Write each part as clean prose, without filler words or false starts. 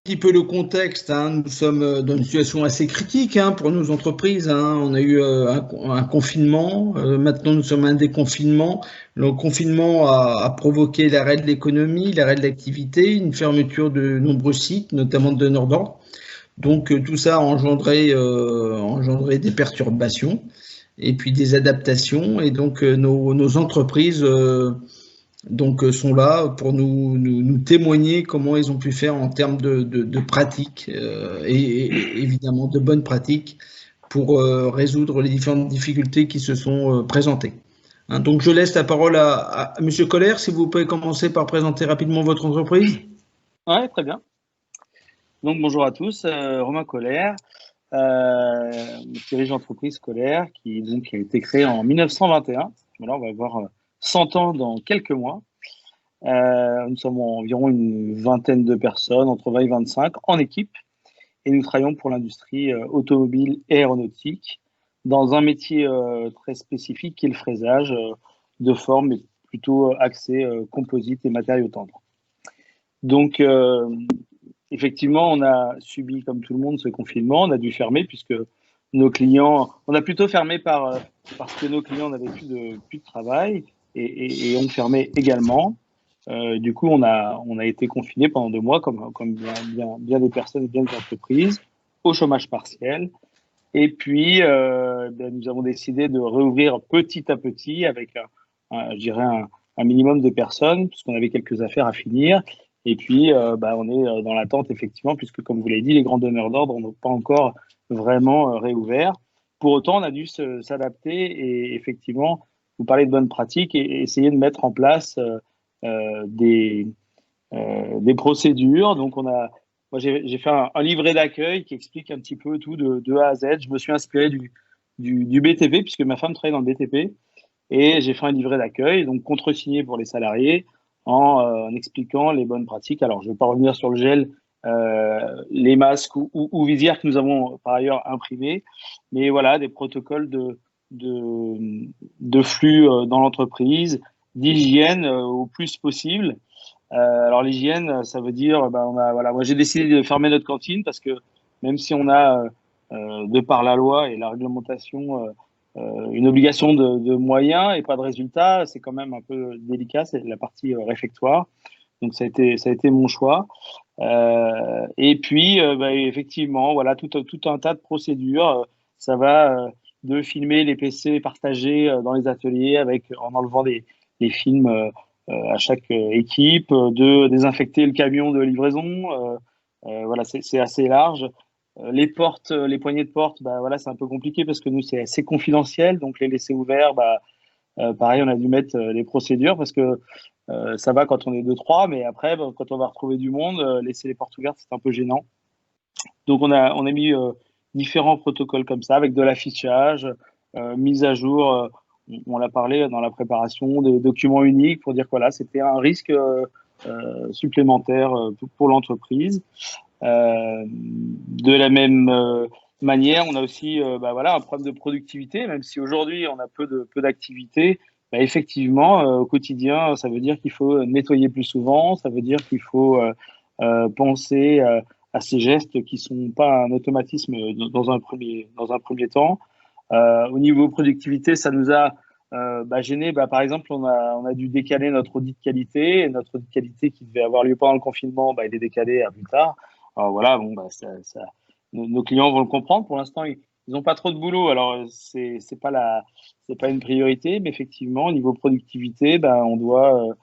petit peu le contexte, hein. Nous sommes dans une situation assez critique, hein, pour nos entreprises, hein. On a eu un confinement, maintenant nous sommes à un déconfinement. Le confinement a provoqué l'arrêt de l'économie, l'arrêt de l'activité, une fermeture de nombreux sites, notamment de donneurs d'ordre. Donc tout ça a engendré des perturbations et puis des adaptations. Et donc nos entreprises sont là pour nous témoigner comment ils ont pu faire en termes de pratiques et évidemment de bonnes pratiques pour résoudre les différentes difficultés qui se sont présentées. Hein, donc je laisse la parole à Monsieur Colère, si vous pouvez commencer par présenter rapidement votre entreprise. Ouais, très bien. Donc bonjour à tous, Romain Colère, dirige l'entreprise Colère qui donc a été créée en 1921. Voilà, on va avoir 100 ans dans quelques mois. Nous sommes environ une vingtaine de personnes, entre 20 et 25, en équipe, et nous travaillons pour l'industrie automobile et aéronautique dans un métier très spécifique qui est le fraisage de forme, mais plutôt axé composite et matériaux tendres. Donc effectivement, on a subi, comme tout le monde, ce confinement. On a dû fermer puisque nos clients, on a plutôt fermé parce que nos clients n'avaient plus de travail et ont fermé également. Du coup, on a été confinés pendant 2 mois, comme bien des personnes et bien des entreprises, au chômage partiel. Et puis, nous avons décidé de réouvrir petit à petit avec, je dirais, un minimum de personnes, puisqu'on avait quelques affaires à finir. Et puis, on est dans l'attente, effectivement, puisque, comme vous l'avez dit, les grands donneurs d'ordre n'ont pas encore vraiment réouvert. Pour autant, on a dû s'adapter et, effectivement, vous parlez de bonnes pratiques et essayer de mettre en place des procédures. Donc, moi, j'ai fait un livret d'accueil qui explique un petit peu tout de A à Z. Je me suis inspiré du BTP, puisque ma femme travaille dans le BTP. Et j'ai fait un livret d'accueil, donc contresigné pour les salariés, en expliquant les bonnes pratiques. Alors, je ne vais pas revenir sur le gel, les masques ou visières que nous avons par ailleurs imprimés, mais voilà, des protocoles de flux dans l'entreprise, d'hygiène au plus possible. Alors l'hygiène, ça veut dire, voilà, moi j'ai décidé de fermer notre cantine parce que même si on a, de par la loi et la réglementation, une obligation de moyens et pas de résultats, c'est quand même un peu délicat, c'est la partie réfectoire. Donc ça a été mon choix. Et puis effectivement, voilà, tout un tas de procédures. Ça va de filmer les PC partagés dans les ateliers en enlevant des films à chaque équipe, de désinfecter le camion de livraison. Voilà, c'est assez large. Les portes, les poignées de porte, voilà, c'est un peu compliqué parce que nous, c'est assez confidentiel. Donc, les laisser ouverts, pareil, on a dû mettre les procédures parce que ça va quand on est deux, trois, mais après, quand on va retrouver du monde, laisser les portes ouvertes, c'est un peu gênant. Donc, on a mis différents protocoles comme ça, avec de l'affichage, mise à jour. On l'a parlé dans la préparation des documents uniques pour dire que voilà, c'était un risque supplémentaire pour l'entreprise. De la même manière, on a aussi voilà, un problème de productivité, même si aujourd'hui on a peu d'activité. Effectivement, au quotidien, ça veut dire qu'il faut nettoyer plus souvent, ça veut dire qu'il faut penser à ces gestes qui sont pas un automatisme dans un premier temps. Au niveau productivité, ça nous a gêné. Par exemple, on a dû décaler notre audit de qualité. Et notre audit de qualité qui devait avoir lieu pendant le confinement, il est décalé à plus tard. Alors voilà, bon, nos clients vont le comprendre. Pour l'instant, ils n'ont pas trop de boulot. Alors, c'est pas une priorité, mais effectivement, au niveau productivité, on doit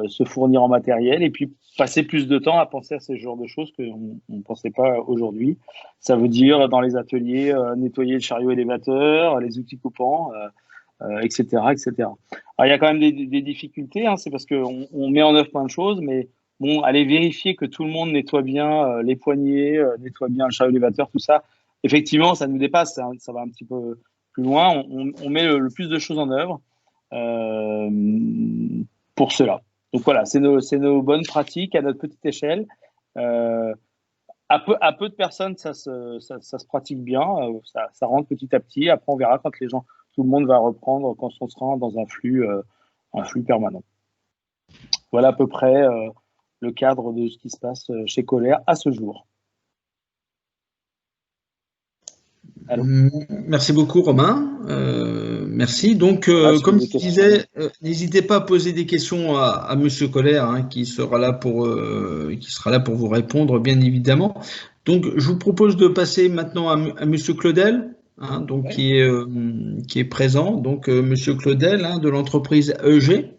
se fournir en matériel et puis passer plus de temps à penser à ce genre de choses qu'on ne pensait pas aujourd'hui. Ça veut dire, dans les ateliers, nettoyer le chariot élévateur, les outils coupants, etc., etc. Alors, il y a quand même des difficultés, hein, c'est parce qu'on met en œuvre plein de choses, mais bon, aller vérifier que tout le monde nettoie bien les poignées, nettoie bien le chariot élévateur, tout ça, effectivement, ça nous dépasse, ça va un petit peu plus loin. On met le plus de choses en œuvre euh, pour cela. Donc voilà, c'est nos bonnes pratiques à notre petite échelle. Euh, à peu de personnes, ça se pratique bien, ça rentre petit à petit. Après, on verra quand tout le monde va reprendre, quand on sera dans un flux permanent. Voilà à peu près le cadre de ce qui se passe chez Kohler à ce jour. Allô. Merci beaucoup, Romain. Merci. Donc, comme je disais, n'hésitez pas à poser des questions à Monsieur Kohler, hein, qui sera là pour vous répondre, bien évidemment. Donc, je vous propose de passer maintenant à Monsieur Claudel, hein, donc qui est présent. Donc, Monsieur Claudel, hein, de l'entreprise EG.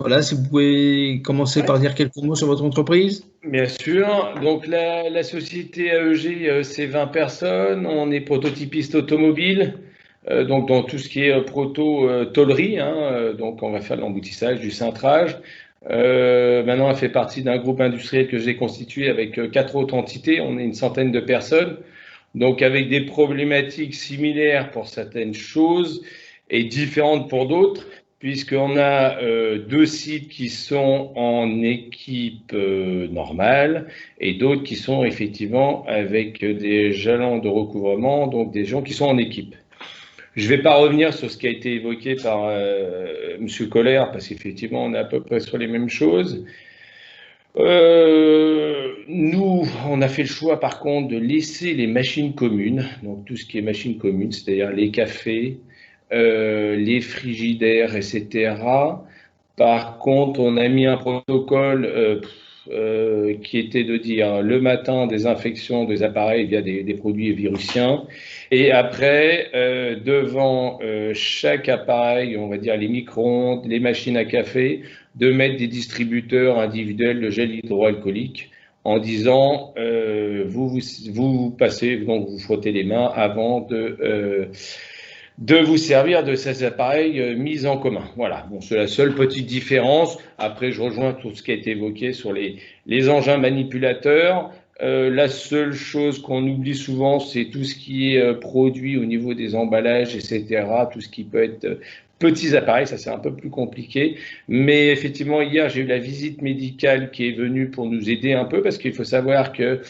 Voilà, si vous pouvez commencer par dire quelques mots sur votre entreprise. Bien sûr. Donc, la société AEG, c'est 20 personnes. On est prototypiste automobile, donc dans tout ce qui est proto-tôlerie. Donc, on va faire de l'emboutissage, du cintrage. Maintenant, elle fait partie d'un groupe industriel que j'ai constitué avec 4 autres entités. On est une centaine de personnes. Donc, avec des problématiques similaires pour certaines choses et différentes pour d'autres, puisqu'on a 2 sites qui sont en équipe normale et d'autres qui sont effectivement avec des jalons de recouvrement, donc des gens qui sont en équipe. Je ne vais pas revenir sur ce qui a été évoqué par M. Kohler, parce qu'effectivement, on est à peu près sur les mêmes choses. Nous, on a fait le choix, par contre, de laisser les machines communes, donc tout ce qui est machines communes, c'est-à-dire les cafés, les frigidaires, etc. Par contre, on a mis un protocole qui était de dire le matin désinfection des appareils via des produits viruciens, et après, devant chaque appareil, on va dire les micro-ondes, les machines à café, de mettre des distributeurs individuels de gel hydroalcoolique en disant vous passez, donc vous frottez les mains avant de vous servir de ces appareils mis en commun. Voilà, bon, c'est la seule petite différence. Après, je rejoins tout ce qui a été évoqué sur les engins manipulateurs. La seule chose qu'on oublie souvent, c'est tout ce qui est produit au niveau des emballages, etc. Tout ce qui peut être petits appareils, ça c'est un peu plus compliqué. Mais effectivement, hier, j'ai eu la visite médicale qui est venue pour nous aider un peu, parce qu'il faut savoir que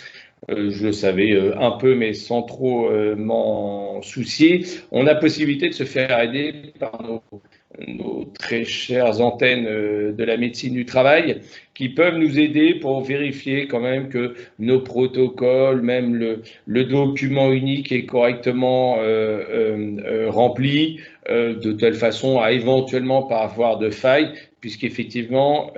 je le savais un peu, mais sans trop m'en soucier. On a possibilité de se faire aider par nos très chères antennes de la médecine du travail, qui peuvent nous aider pour vérifier quand même que nos protocoles, même le document unique est correctement rempli, de telle façon à éventuellement pas avoir de failles, puisqu'effectivement,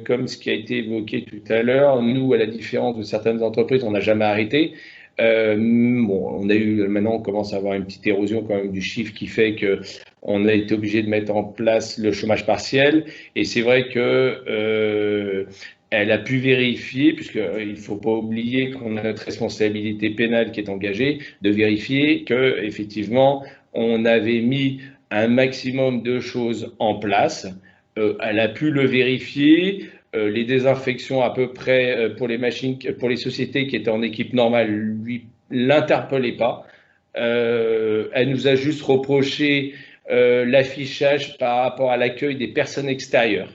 comme ce qui a été évoqué tout à l'heure, nous, à la différence de certaines entreprises, on n'a jamais arrêté. On a eu, maintenant, on commence à avoir une petite érosion quand même du chiffre qui fait que on a été obligé de mettre en place le chômage partiel. Et c'est vrai que elle a pu vérifier, puisqu'il ne faut pas oublier qu'on a notre responsabilité pénale qui est engagée, de vérifier que effectivement on avait mis un maximum de choses en place. Elle a pu le vérifier. Les désinfections à peu près pour les machines, pour les sociétés qui étaient en équipe normale, lui l'interpellait pas. Elle nous a juste reproché l'affichage par rapport à l'accueil des personnes extérieures,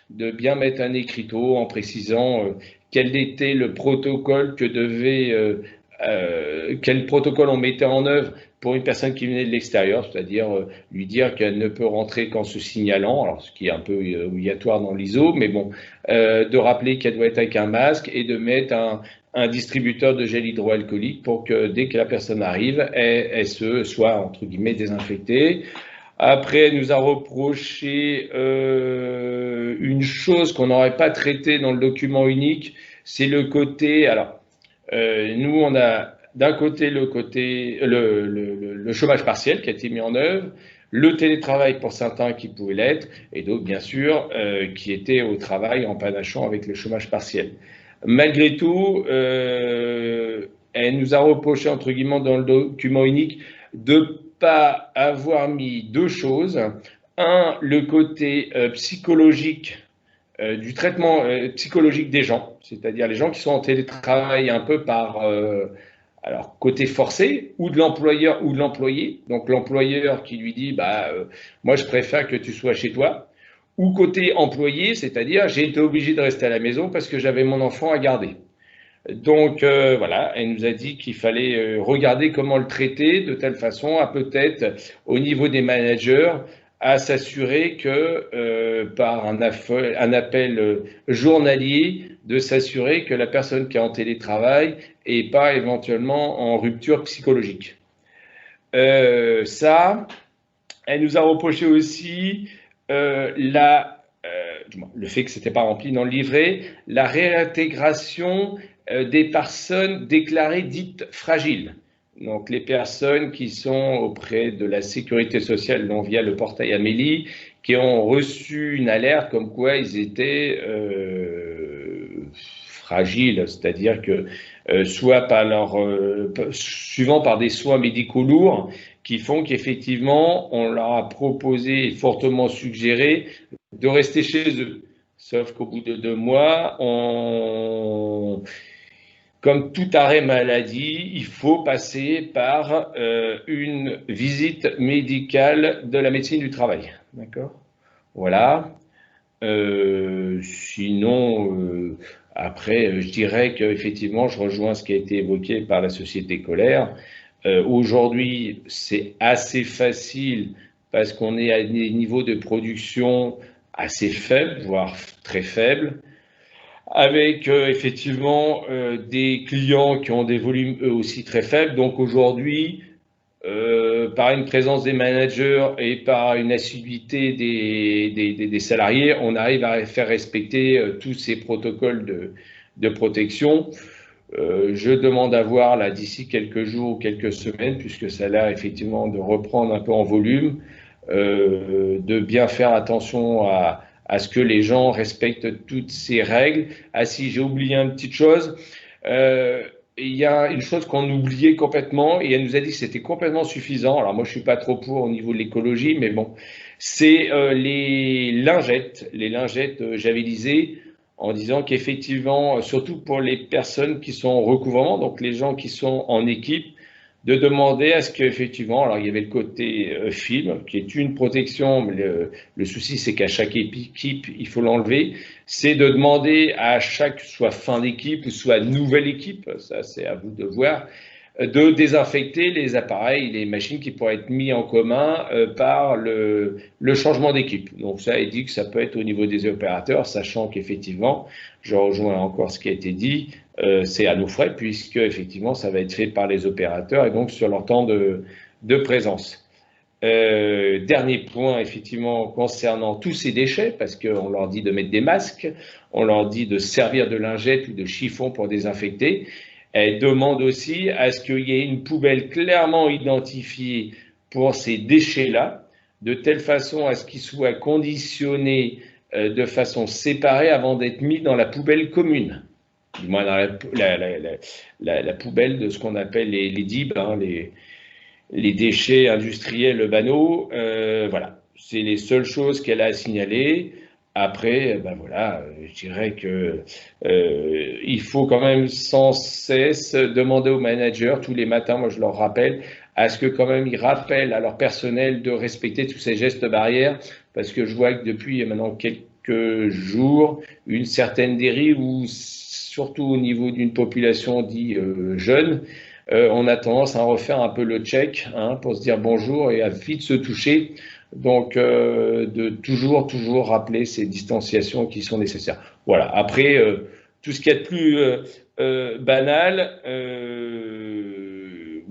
de bien mettre un écriteau en précisant quel était le protocole quel protocole on mettait en œuvre pour une personne qui venait de l'extérieur, c'est-à-dire lui dire qu'elle ne peut rentrer qu'en se signalant, alors ce qui est un peu obligatoire dans l'ISO, mais bon, de rappeler qu'elle doit être avec un masque et de mettre un distributeur de gel hydroalcoolique pour que dès que la personne arrive, elle soit entre guillemets désinfectée. Après, elle nous a reproché une chose qu'on n'aurait pas traitée dans le document unique, c'est le côté. Alors, nous, on a d'un côté le chômage partiel qui a été mis en œuvre, le télétravail pour certains qui pouvaient l'être, et d'autres, bien sûr, qui étaient au travail en panachant avec le chômage partiel. Malgré tout, elle nous a reproché, entre guillemets, dans le document unique, de pas avoir mis 2 choses. Un, le côté psychologique, du traitement psychologique des gens, c'est-à-dire les gens qui sont en télétravail un peu par alors côté forcé, ou de l'employeur ou de l'employé. Donc l'employeur qui lui dit moi je préfère que tu sois chez toi, ou côté employé, c'est-à-dire j'ai été obligé de rester à la maison parce que j'avais mon enfant à garder. Donc voilà, elle nous a dit qu'il fallait regarder comment le traiter de telle façon à peut-être au niveau des managers à s'assurer que, par un appel journalier, de s'assurer que la personne qui est en télétravail n'est pas éventuellement en rupture psychologique. Ça, elle nous a reproché aussi le fait que ce n'était pas rempli dans le livret, la réintégration des personnes déclarées dites fragiles. Donc les personnes qui sont auprès de la sécurité sociale, donc via le portail Amélie, qui ont reçu une alerte comme quoi ils étaient fragiles, c'est-à-dire que soit par suivant par des soins médicaux lourds, qui font qu'effectivement on leur a proposé et fortement suggéré de rester chez eux. Sauf qu'au bout de 2 mois, comme tout arrêt maladie, il faut passer par une visite médicale de la médecine du travail. D'accord ? Voilà. Sinon, après, je dirais qu'effectivement, je rejoins ce qui a été évoqué par la société Colère. Aujourd'hui, c'est assez facile parce qu'on est à des niveaux de production assez faibles, voire très faibles, avec effectivement des clients qui ont des volumes eux aussi très faibles. Donc aujourd'hui, par une présence des managers et par une assiduité des salariés, on arrive à faire respecter tous ces protocoles de protection. Je demande à voir là d'ici quelques jours ou quelques semaines, puisque ça a l'air effectivement de reprendre un peu en volume, de bien faire attention à ce que les gens respectent toutes ces règles. Ah si, j'ai oublié une petite chose. Il y a une chose qu'on oubliait complètement et elle nous a dit que c'était complètement suffisant. Alors moi, je suis pas trop pour au niveau de l'écologie, mais bon, c'est les lingettes javellisées, en disant qu'effectivement, surtout pour les personnes qui sont en recouvrement, donc les gens qui sont en équipe, de demander à ce qu'effectivement, alors il y avait le côté film, qui est une protection, mais le souci c'est qu'à chaque équipe, il faut l'enlever, c'est de demander à chaque, soit fin d'équipe ou soit nouvelle équipe, ça c'est à vous de voir, de désinfecter les appareils, les machines qui pourraient être mis en commun par le changement d'équipe. Donc ça, il dit que ça peut être au niveau des opérateurs, sachant qu'effectivement, je rejoins encore ce qui a été dit, c'est à nos frais, puisque effectivement, ça va être fait par les opérateurs et donc sur leur temps de présence. Dernier point, effectivement, concernant tous ces déchets, parce qu'on leur dit de mettre des masques, on leur dit de servir de lingettes ou de chiffons pour désinfecter. Elle demande aussi à ce qu'il y ait une poubelle clairement identifiée pour ces déchets-là, de telle façon à ce qu'ils soient conditionnés de façon séparée avant d'être mis dans la poubelle commune. Du moins dans la poubelle de ce qu'on appelle les DIB, hein, les déchets industriels banaux. Voilà, c'est les seules choses qu'elle a à signaler. Après, ben voilà, je dirais que il faut quand même sans cesse demander aux managers tous les matins, moi je leur rappelle, à ce que quand même ils rappellent à leur personnel de respecter tous ces gestes barrières, parce que je vois que depuis maintenant quelques jours, une certaine dérive, où surtout au niveau d'une population dite jeune, on a tendance à refaire un peu le check, hein, pour se dire bonjour et à vite se toucher. Donc, de toujours rappeler ces distanciations qui sont nécessaires. Voilà. Après, tout ce qui est de plus banal,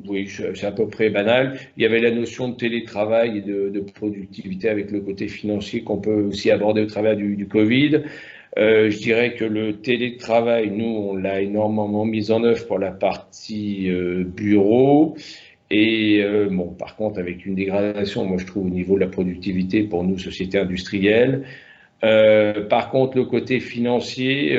oui, c'est à peu près banal. Il y avait la notion de télétravail et de productivité avec le côté financier qu'on peut aussi aborder au travers du Covid. Je dirais que le télétravail, nous, on l'a énormément mis en œuvre pour la partie bureau. Et bon, par contre, avec une dégradation, moi je trouve, au niveau de la productivité pour nous, société industrielle. Par contre, le côté financier,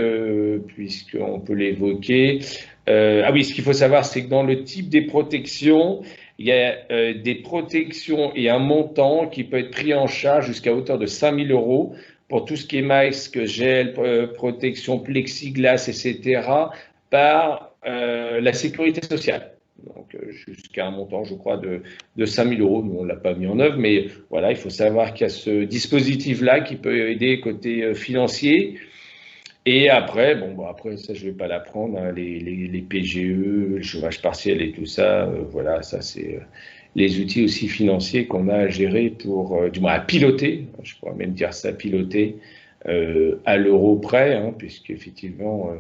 puisqu'on peut l'évoquer. Ah oui, ce qu'il faut savoir, c'est que dans le type des protections, il y a des protections et un montant qui peut être pris en charge jusqu'à hauteur de 5 000 € pour tout ce qui est masque, gel, protection, plexiglas, etc., par la sécurité sociale. Donc jusqu'à un montant, je crois, de 5 000 €. Nous, on ne l'a pas mis en œuvre, mais voilà, il faut savoir qu'il y a ce dispositif-là qui peut aider côté financier. Et après, bon, après, ça, je ne vais pas l'apprendre, hein, les PGE, le chômage partiel et tout ça, voilà, ça, c'est les outils aussi financiers qu'on a à gérer pour, du moins à piloter, je pourrais même dire ça, piloter à l'euro près, hein, puisqu'effectivement,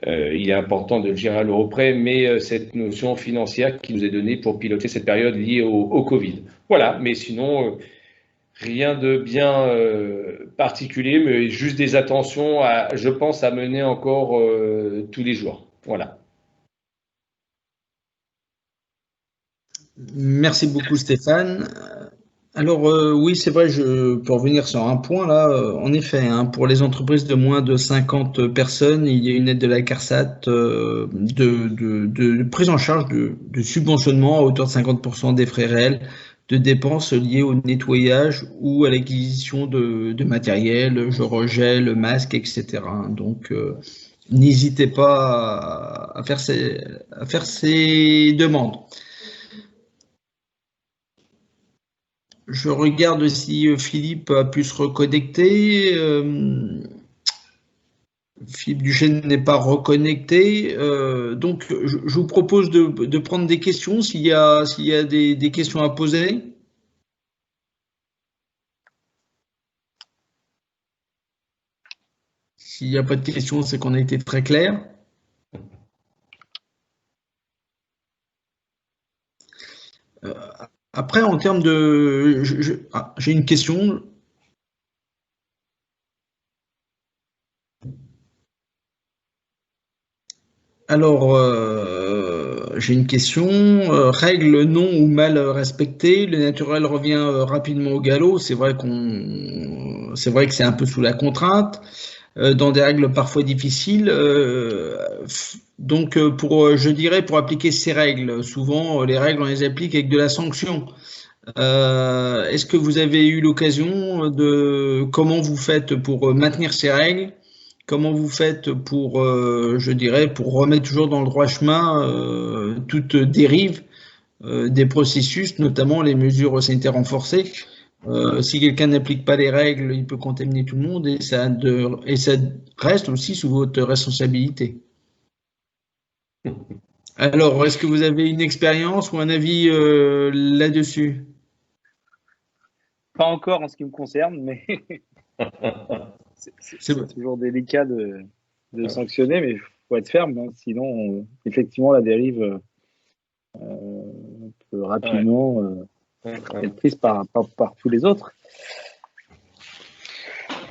il est important de le gérer à l'euro près, mais cette notion financière qui nous est donnée pour piloter cette période liée au Covid. Voilà, mais sinon, rien de bien particulier, mais juste des attentions, je pense, à mener encore tous les jours. Voilà. Merci beaucoup Stéphane. Alors oui, c'est vrai, je peux revenir sur un point là. En effet, hein, pour les entreprises de moins de 50 personnes, il y a une aide de la CARSAT de prise en charge de subventionnement à hauteur de 50% des frais réels de dépenses liées au nettoyage ou à l'acquisition de matériel, genre gel, masque, etc. Donc n'hésitez pas à faire ces demandes. Je regarde si Philippe a pu se reconnecter. Philippe Duchesne n'est pas reconnecté. Donc, je vous propose de prendre des questions s'il y a des questions à poser. S'il n'y a pas de questions, c'est qu'on a été très clair. Après, en termes de... j'ai une question. Alors, j'ai une question. Règle non ou mal respectée, le naturel revient rapidement au galop. C'est vrai que c'est un peu sous la contrainte, dans des règles parfois difficiles. Donc, je dirais, pour appliquer ces règles, souvent les règles on les applique avec de la sanction. Est-ce que vous avez eu l'occasion comment vous faites pour maintenir ces règles? Comment vous faites pour, je dirais, pour remettre toujours dans le droit chemin toute dérive des processus, notamment les mesures sanitaires renforcées? Si quelqu'un n'applique pas les règles, il peut contaminer tout le monde et ça reste aussi sous votre responsabilité. Alors, est-ce que vous avez une expérience ou un avis là-dessus? Pas encore en ce qui me concerne, mais c'est toujours délicat de sanctionner, mais il faut être ferme, hein, sinon, effectivement, la dérive peut rapidement être prise par tous les autres.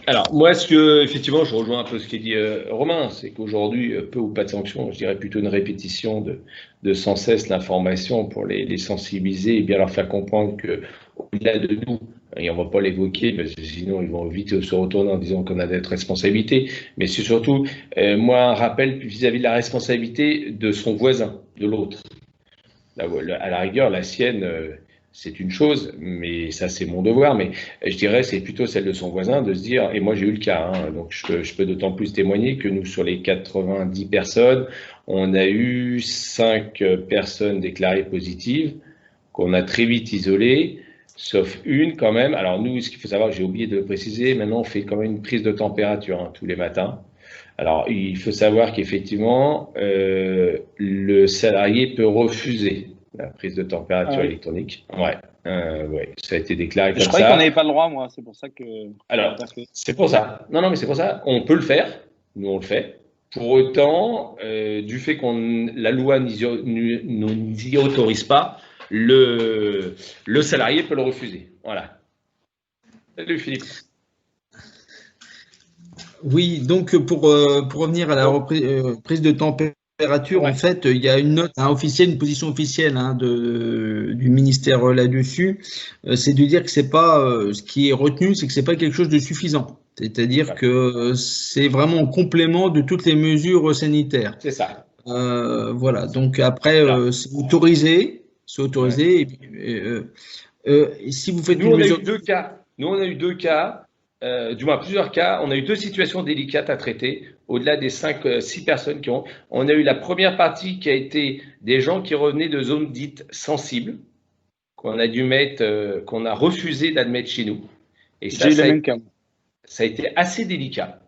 Alors, moi, effectivement, je rejoins un peu ce qu'a dit Romain, c'est qu'aujourd'hui, peu ou pas de sanctions, je dirais plutôt une répétition de sans cesse l'information pour les sensibiliser et bien leur faire comprendre qu'au-delà de nous, et on ne va pas l'évoquer parce que sinon ils vont vite se retourner en disant qu'on a des responsabilités, mais c'est surtout, moi, un rappel vis-à-vis de la responsabilité de son voisin, de l'autre. À la rigueur, la sienne, c'est une chose, mais ça c'est mon devoir, mais je dirais c'est plutôt celle de son voisin de se dire, et moi j'ai eu le cas, hein, donc je peux d'autant plus témoigner que nous sur les 90 personnes, on a eu 5 personnes déclarées positives, qu'on a très vite isolées, sauf une quand même. Alors nous, ce qu'il faut savoir, j'ai oublié de le préciser, maintenant on fait quand même une prise de température hein, tous les matins. Alors il faut savoir qu'effectivement, le salarié peut refuser la prise de température électronique. Ouais, ça a été déclaré comme ça. Je croyais qu'on n'avait pas le droit, moi. C'est pour ça que. Alors, c'est pour ça. Non, mais c'est pour ça. On peut le faire. Nous, on le fait. Pour autant, du fait qu'on la loi ne nous y autorise pas, le salarié peut le refuser. Voilà. Salut Philippe. Oui, donc pour revenir à la prise de température, en fait, il y a une note officielle, une position officielle du ministère là-dessus. C'est de dire que c'est pas ce qui est retenu, c'est que c'est pas quelque chose de suffisant. C'est-à-dire que c'est vraiment en complément de toutes les mesures sanitaires. C'est ça. Voilà. Donc après, c'est autorisé. Et puis, si vous faites une mesure. Nous, on a eu deux cas. Du moins plusieurs cas, on a eu deux situations délicates à traiter, au-delà des 6 personnes qui ont. On a eu la première partie qui a été des gens qui revenaient de zones dites sensibles, qu'on a dû mettre, qu'on a refusé d'admettre chez nous. Et ça a été assez délicat.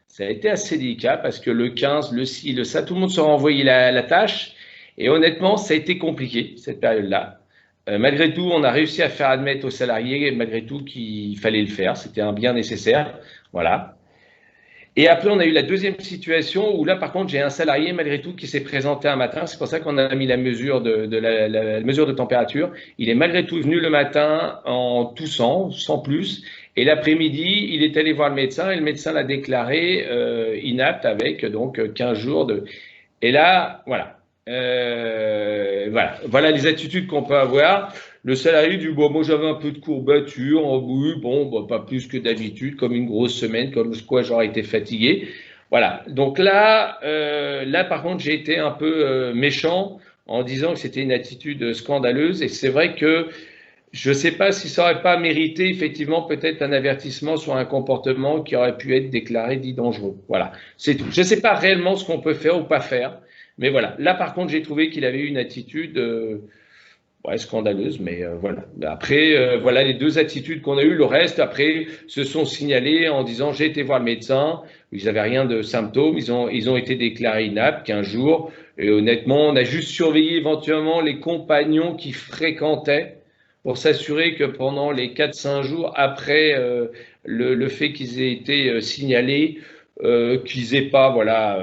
Ça a été assez délicat parce que le 15, le 6, le ça, tout le monde se renvoyait la tâche. Et honnêtement, ça a été compliqué, cette période-là. Malgré tout, on a réussi à faire admettre aux salariés, malgré tout, qu'il fallait le faire. C'était un bien nécessaire. Voilà. Et après, on a eu la deuxième situation où là, par contre, j'ai un salarié, malgré tout, qui s'est présenté un matin. C'est pour ça qu'on a mis la mesure la mesure de température. Il est malgré tout venu le matin en toussant, sans plus. Et l'après-midi, il est allé voir le médecin et le médecin l'a déclaré inapte avec donc 15 jours de. Et là, voilà. Voilà les attitudes qu'on peut avoir. Le salarié dit bon, moi j'avais un peu de courbature, oui, bon, bah, pas plus que d'habitude, comme une grosse semaine, comme quoi j'aurais été fatigué. Voilà. Donc là, par contre, j'ai été un peu méchant en disant que c'était une attitude scandaleuse. Et c'est vrai que je ne sais pas si ça n'aurait pas mérité effectivement peut-être un avertissement sur un comportement qui aurait pu être déclaré dit dangereux. Voilà, c'est tout. Je ne sais pas réellement ce qu'on peut faire ou pas faire, mais voilà. Là, par contre, j'ai trouvé qu'il avait eu une attitude ouais, scandaleuse, mais voilà. Après, voilà les deux attitudes qu'on a eues. Le reste, après, se sont signalés en disant j'ai été voir le médecin. Ils n'avaient rien de symptômes. Ils ont été déclarés inaptes 15 jours. Et honnêtement, on a juste surveillé éventuellement les compagnons qui fréquentaient pour s'assurer que pendant les 4-5 jours après le fait qu'ils aient été signalés, qu'ils n'aient pas voilà,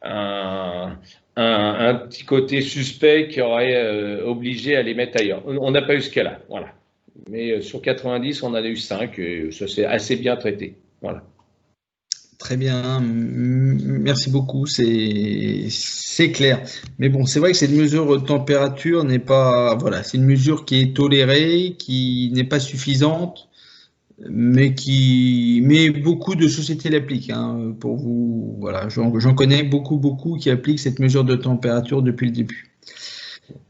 un, un petit côté suspect qui aurait obligé à les mettre ailleurs. On n'a pas eu ce cas-là, voilà. Mais sur 90, on en a eu 5 et ça s'est assez bien traité. Voilà. Très bien, merci beaucoup, c'est clair. Mais bon, c'est vrai que cette mesure de température n'est pas, voilà, c'est une mesure qui est tolérée, qui n'est pas suffisante, mais beaucoup de sociétés l'appliquent. Hein, pour vous, voilà, j'en connais beaucoup qui appliquent cette mesure de température depuis le début.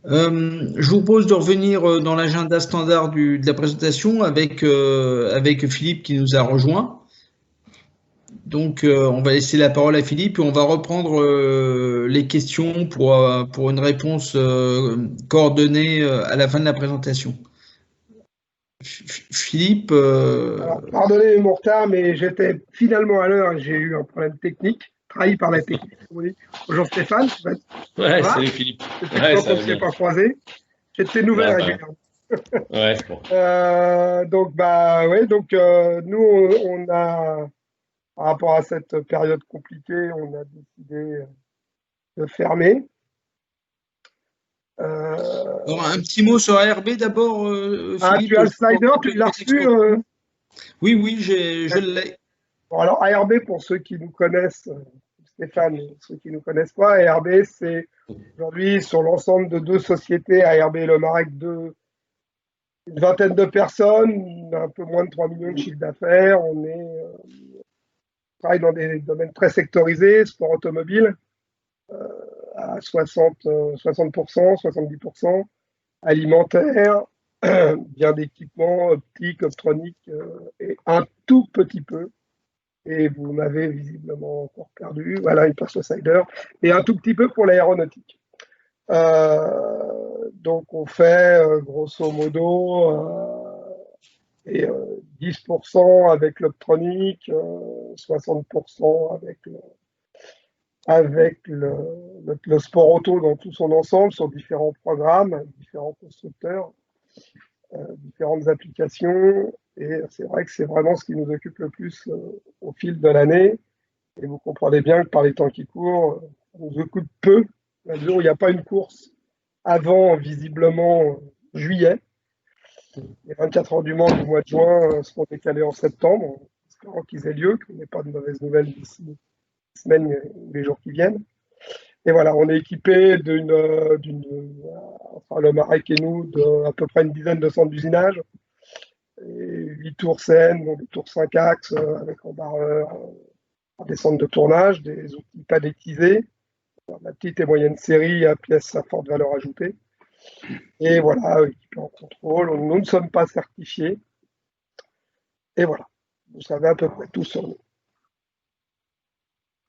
Je vous propose de revenir dans l'agenda standard de la présentation avec Philippe qui nous a rejoint. Donc, on va laisser la parole à Philippe et on va reprendre les questions pour une réponse coordonnée à la fin de la présentation. Philippe. Alors, pardonnez mon retard, mais j'étais finalement à l'heure et j'ai eu un problème technique, trahi par la technique. Bonjour Stéphane. Ouais, salut Philippe. Ouais, on ne s'est pas croisé. J'ai de tes nouvelles régulièrement. Ouais, bon. Donc, nous, on a. Par rapport à cette période compliquée, on a décidé de fermer. Alors, un petit mot sur ARB d'abord, Philippe. Tu as le slider, tu l'as reçu Oui, je l'ai. Bon, alors ARB, pour ceux qui nous connaissent, Stéphane, ceux qui ne nous connaissent pas, ARB, c'est aujourd'hui sur l'ensemble de 2 sociétés, ARB et le Marek, une vingtaine de personnes, un peu moins de 3 millions de chiffre d'affaires. On travaille dans des domaines très sectorisés, sport automobile à 60%, 70%, alimentaire, bien d'équipement, optique, optronique et un tout petit peu, et vous m'avez visiblement encore perdu, voilà, il passe au cider, et un tout petit peu pour l'aéronautique. Donc on fait grosso modo 10% avec l'optronique, 60% avec le sport auto dans tout son ensemble, sur différents programmes, différents constructeurs, différentes applications. Et c'est vrai que c'est vraiment ce qui nous occupe le plus au fil de l'année. Et vous comprenez bien que par les temps qui courent, ça nous occupe peu, à mesure où il n'y a pas une course avant, visiblement, juillet. Les 24 heures du Mans du mois de juin seront décalées en septembre, espérant qu'ils aient lieu, qu'on n'ait pas de mauvaises nouvelles d'ici les semaines ou les jours qui viennent. Et voilà, on est équipé enfin le Marek et nous, d'à peu près une dizaine de centres d'usinage, et 8 tours scènes, donc des tours 5 axes avec embarreur, des centres de tournage, des outils palettisés, la petite et moyenne série à pièces à forte valeur ajoutée. Et voilà, équipé en contrôle, nous ne sommes pas certifiés. Et voilà, vous savez à peu près tout sur nous.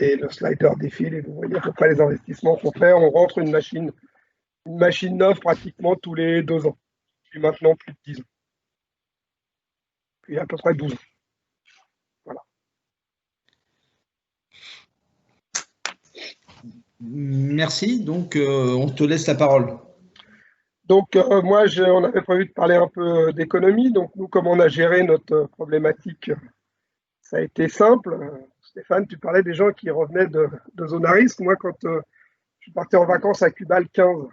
Et le slider défile et vous voyez à peu près les investissements qu'on fait. On rentre une machine neuve pratiquement tous les 2 ans. Puis maintenant plus de 10 ans. Puis à peu près 12 ans. Voilà. Merci. Donc, on te laisse la parole. Donc, moi, on avait prévu de parler un peu d'économie. Donc, nous, comment on a géré notre problématique, ça a été simple. Stéphane, tu parlais des gens qui revenaient de zone à risque. Moi, quand je suis parti en vacances à Cuba le 15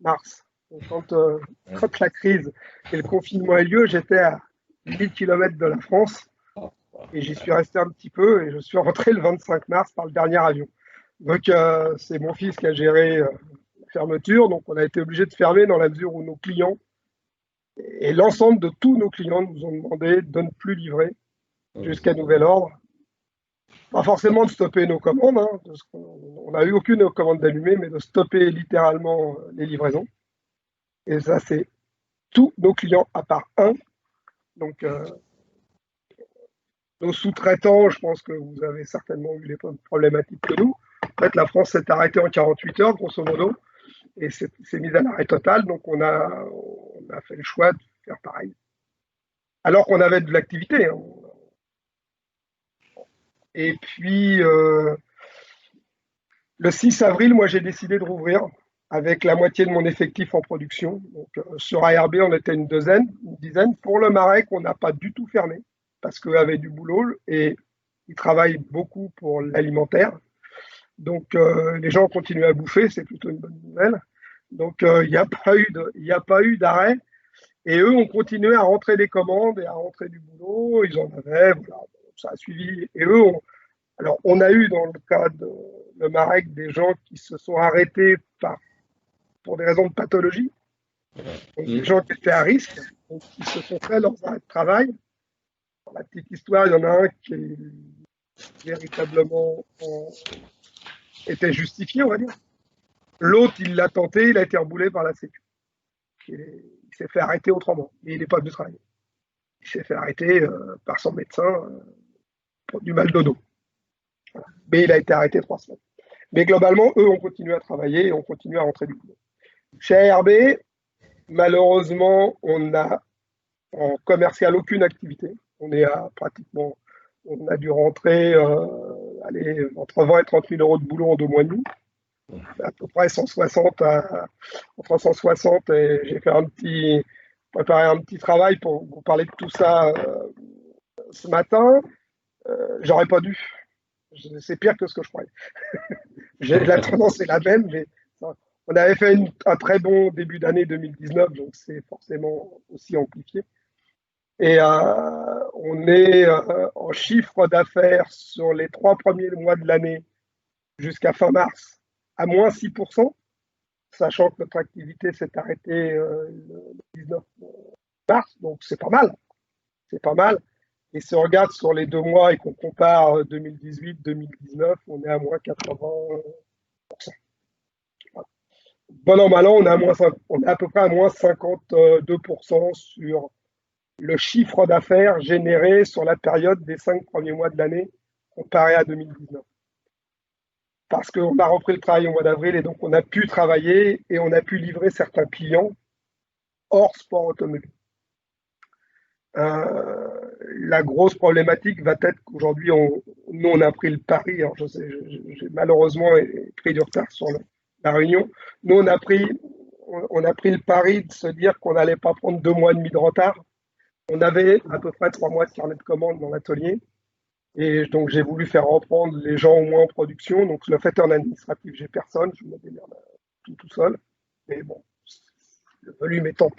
mars, donc quand la crise et le confinement a eu lieu, j'étais à 1000 km de la France et j'y suis resté un petit peu et je suis rentré le 25 mars par le dernier avion. Donc, c'est mon fils qui a géré la fermeture. Donc, on a été obligé de fermer dans la mesure où nos clients et l'ensemble de tous nos clients nous ont demandé de ne plus livrer jusqu'à nouvel ordre. Pas forcément de stopper nos commandes, hein, on n'a eu aucune commande d'allumer, mais de stopper littéralement les livraisons. Et ça, c'est tous nos clients à part un. Donc, nos sous-traitants, je pense que vous avez certainement eu les mêmes problématiques que nous. En fait, la France s'est arrêtée en 48 heures, grosso modo, et s'est mise à l'arrêt total. Donc, on a fait le choix de faire pareil. Alors qu'on avait de l'activité. Hein. Et puis, le 6 avril, moi, j'ai décidé de rouvrir avec la moitié de mon effectif en production. Donc, sur ARB, on était une dizaine. Pour le Marek, on n'a pas du tout fermé parce qu'il y avait du boulot et ils travaillent beaucoup pour l'alimentaire. Donc, les gens continuent à bouffer, c'est plutôt une bonne nouvelle. Donc, il n'y a pas eu d'arrêt. Et eux ont continué à rentrer des commandes et à rentrer du boulot. Ils en avaient, voilà, ça a suivi. Et eux, alors, on a eu dans le cas de le Marek des gens qui se sont arrêtés pour des raisons de pathologie. Donc, des gens qui étaient à risque, donc qui se sont fait leurs arrêts de travail. Dans la petite histoire, il y en a un qui est véritablement était justifié, on va dire. L'autre, il l'a tenté, il a été reboulé par la Sécu. Il s'est fait arrêter autrement, mais il n'est pas venu travailler. Il s'est fait arrêter par son médecin pour du mal de dos. Voilà. Mais il a été arrêté 3 semaines. Mais globalement, eux ont continué à travailler et ont continué à rentrer du boulot. Chez ARB, malheureusement, on n'a en commercial aucune activité. On est à pratiquement, on a dû rentrer entre 20 et 30 000 euros de boulot en 2 mois et demi. À peu près 160 entre 160 et j'ai préparé un petit travail pour vous parler de tout ça ce matin. J'aurais pas dû. C'est pire que ce que je croyais. La tendance est la même, mais on avait fait un très bon début d'année 2019, donc c'est forcément aussi amplifié. Et on est en chiffre d'affaires sur les 3 premiers mois de l'année jusqu'à fin mars à moins 6%, sachant que notre activité s'est arrêtée le 19 mars, donc c'est pas mal. C'est pas mal. Et si on regarde sur les 2 mois et qu'on compare 2018-2019, on est à moins 80%. Voilà. Bon an, mal an, on est à peu près à moins 52% sur le chiffre d'affaires généré sur la période des 5 premiers mois de l'année comparé à 2019. Parce qu'on a repris le travail au mois d'avril et donc on a pu travailler et on a pu livrer certains clients hors sport automobile. La grosse problématique va être qu'aujourd'hui, nous, on a pris le pari. Alors, j'ai malheureusement pris du retard sur la réunion. Nous, on a pris le pari de se dire qu'on n'allait pas prendre 2 mois et demi de retard. On avait à peu près 3 mois de carnet de commandes dans l'atelier. Et donc, j'ai voulu faire reprendre les gens au moins en production. Donc, le fait en administratif, j'ai personne. Je me démerde tout seul. Mais bon, le volume étant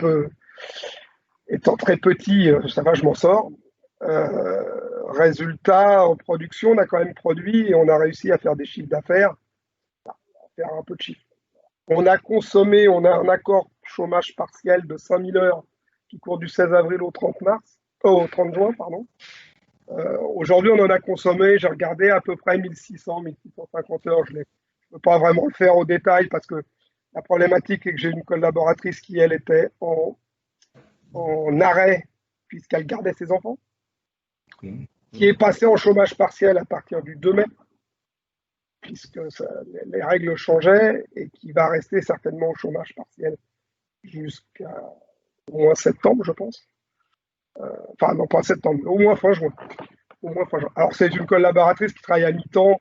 très petit, ça va, je m'en sors. Résultat, en production, on a quand même produit et on a réussi à faire des chiffres d'affaires, à faire un peu de chiffres. On a consommé, on a un accord chômage partiel de 5000 heures qui court du 16 avril au 30 juin, pardon. Aujourd'hui, on en a consommé, j'ai regardé à peu près 1600, 1650 heures. Je ne peux pas vraiment le faire au détail parce que la problématique est que j'ai une collaboratrice qui, elle, était en arrêt puisqu'elle gardait ses enfants, qui est passée en chômage partiel à partir du 2 mai, puisque les règles changeaient, et qui va rester certainement au chômage partiel jusqu'à au moins septembre, je pense. Enfin, non, pas septembre, au moins fin juin. Alors, c'est une collaboratrice qui travaille à mi-temps.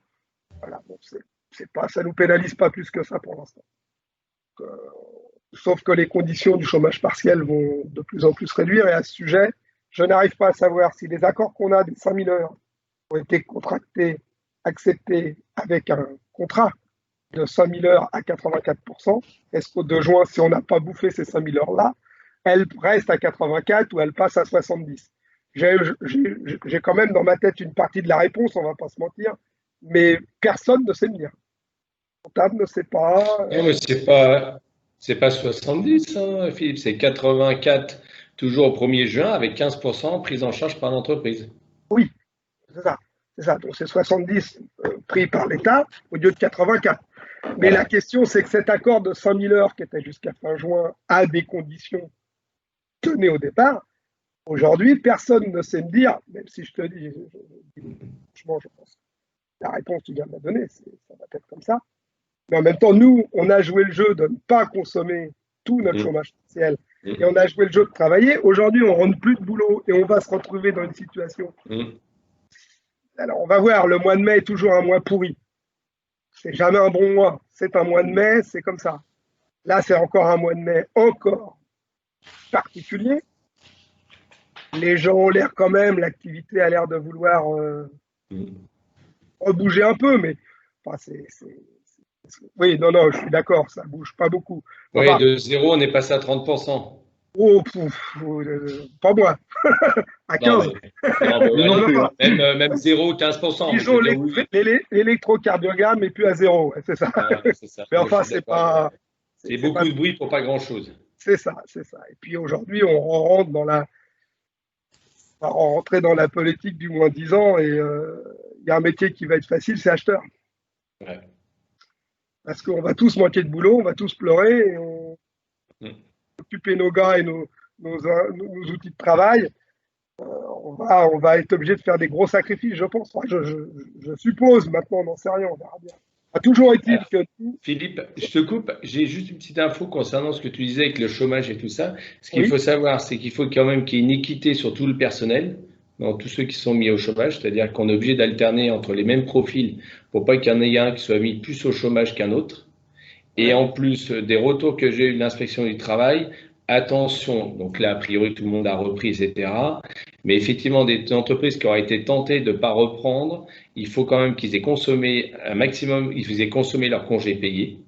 Voilà, bon, ça ne nous pénalise pas plus que ça pour l'instant. sauf que les conditions du chômage partiel vont de plus en plus se réduire. Et à ce sujet, je n'arrive pas à savoir si les accords qu'on a des 5000 heures ont été contractés, acceptés avec un contrat de 5000 heures à 84%. Est-ce qu'au 2 juin, si on n'a pas bouffé ces 5000 heures-là, elles restent à 84 ou elles passent à 70? J'ai quand même dans ma tête une partie de la réponse, on ne va pas se mentir, mais personne ne sait me dire. Le comptable ne sait pas. Non, mais c'est pas 70, hein, Philippe, c'est 84 toujours au 1er juin avec 15% prise en charge par l'entreprise. Oui, c'est ça. C'est ça. Donc c'est 70 pris par l'État au lieu de 84. Mais Voilà. la question, c'est que cet accord de 5000 heures qui était jusqu'à fin juin a des conditions données au départ. Aujourd'hui, personne ne sait me dire, même si je te dis, franchement, je pense que la réponse tu viens de la donner, ça va être comme ça. Mais en même temps, nous, on a joué le jeu de ne pas consommer tout notre chômage partiel et on a joué le jeu de travailler. Aujourd'hui, on ne rentre plus de boulot et on va se retrouver dans une situation. Alors, on va voir, le mois de mai est toujours un mois pourri. C'est jamais un bon mois. C'est un mois de mai, c'est comme ça. Là, c'est encore un mois de mai encore particulier. Les gens ont l'air quand même, l'activité a l'air de vouloir rebouger un peu, mais enfin, oui, non, je suis d'accord, ça bouge pas beaucoup. Oui, Enfin, de 0, on est passé à 30%. Oh, pas moi, à 15. Non, même 0, 15%. Disons, l'électrocardiogramme n'est plus à 0, c'est ça. C'est ça. Mais enfin, c'est pas. C'est beaucoup de bruit pour pas grand-chose. C'est ça, c'est ça. Et puis aujourd'hui, on rentre dans rentrer dans la politique du moins 10 ans et il y a un métier qui va être facile, c'est acheteur. Ouais. Parce qu'on va tous manquer de boulot, on va tous pleurer, et on occuper nos gars et nos outils de travail. On va être obligé de faire des gros sacrifices, je pense. Enfin, je suppose, maintenant on n'en sait rien, on verra bien. A toujours été que. Philippe, je te coupe, j'ai juste une petite info concernant ce que tu disais avec le chômage et tout ça. Ce qu'il faut savoir, c'est qu'il faut quand même qu'il y ait une équité sur tout le personnel, dans tous ceux qui sont mis au chômage, c'est-à-dire qu'on est obligé d'alterner entre les mêmes profils pour pas qu'il y en ait un qui soit mis plus au chômage qu'un autre. Et en plus des retours que j'ai eu de l'inspection du travail, attention, donc là, a priori, tout le monde a repris, etc. Mais effectivement, des entreprises qui auraient été tentées de ne pas reprendre, il faut quand même qu'ils aient consommé un maximum, ils aient consommé leurs congés payés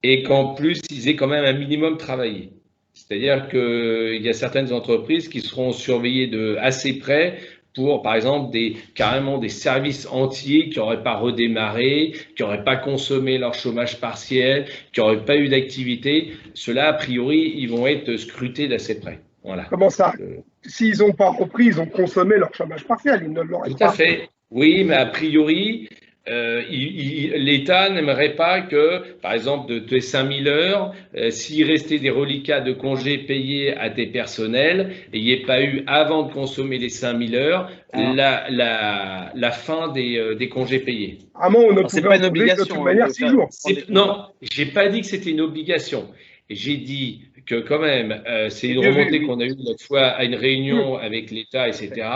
et qu'en plus, ils aient quand même un minimum travaillé. C'est-à-dire qu'il y a certaines entreprises qui seront surveillées de assez près pour, par exemple, carrément des services entiers qui n'auraient pas redémarré, qui n'auraient pas consommé leur chômage partiel, qui n'auraient pas eu d'activité. Ceux-là, a priori, ils vont être scrutés d'assez près. Voilà. Comment ça? S'ils n'ont pas repris, ils ont consommé leur chômage partiel, ils ne l'auraient pas. Tout à fait. Oui, mais a priori, l'État n'aimerait pas que, par exemple, de tes 5000 heures, s'il restait des reliquats de congés payés à tes personnels, il n'y ait pas eu, avant de consommer les 5000 heures, la fin des congés payés. Ah non, on ne c'est pouvait pas une en obligation, de toute manière 6 jours. Non, j'ai pas dit que c'était une obligation. J'ai dit que quand même, c'est une remontée qu'on a eue l'autre fois à une réunion avec l'État, etc.,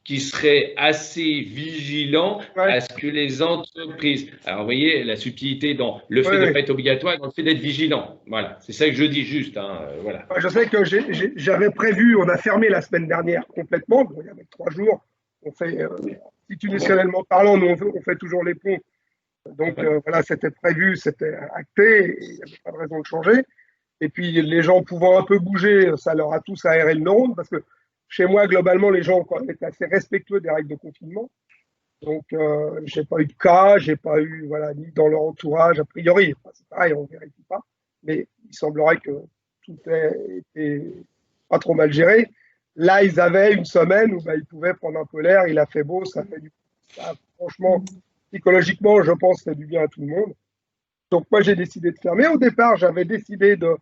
qui serait assez vigilant à ce que les entreprises… Alors, vous voyez, la subtilité dans le fait de ne pas être obligatoire et dans le fait d'être vigilant. Voilà, c'est ça que je dis juste. Voilà. Je sais que j'avais prévu, on a fermé la semaine dernière complètement, bon, il y avait 3 jours, on fait, institutionnellement parlant, nous on fait toujours les ponts. Donc voilà, c'était prévu, c'était acté, il n'y avait pas de raison de changer. Et puis les gens pouvant un peu bouger, ça leur a tous aéré le neurone, parce que chez moi, globalement, les gens ont quand même été assez respectueux des règles de confinement. Donc, j'ai pas eu de cas, j'ai pas eu, voilà, ni dans leur entourage, a priori. Enfin, c'est pareil, on ne vérifie pas. Mais il semblerait que tout était pas trop mal géré. Là, ils avaient une semaine où ils pouvaient prendre un peu l'air, il a fait beau, ça fait franchement, psychologiquement, je pense, ça fait du bien à tout le monde. Donc, moi, j'ai décidé de fermer. Au départ, j'avais décidé de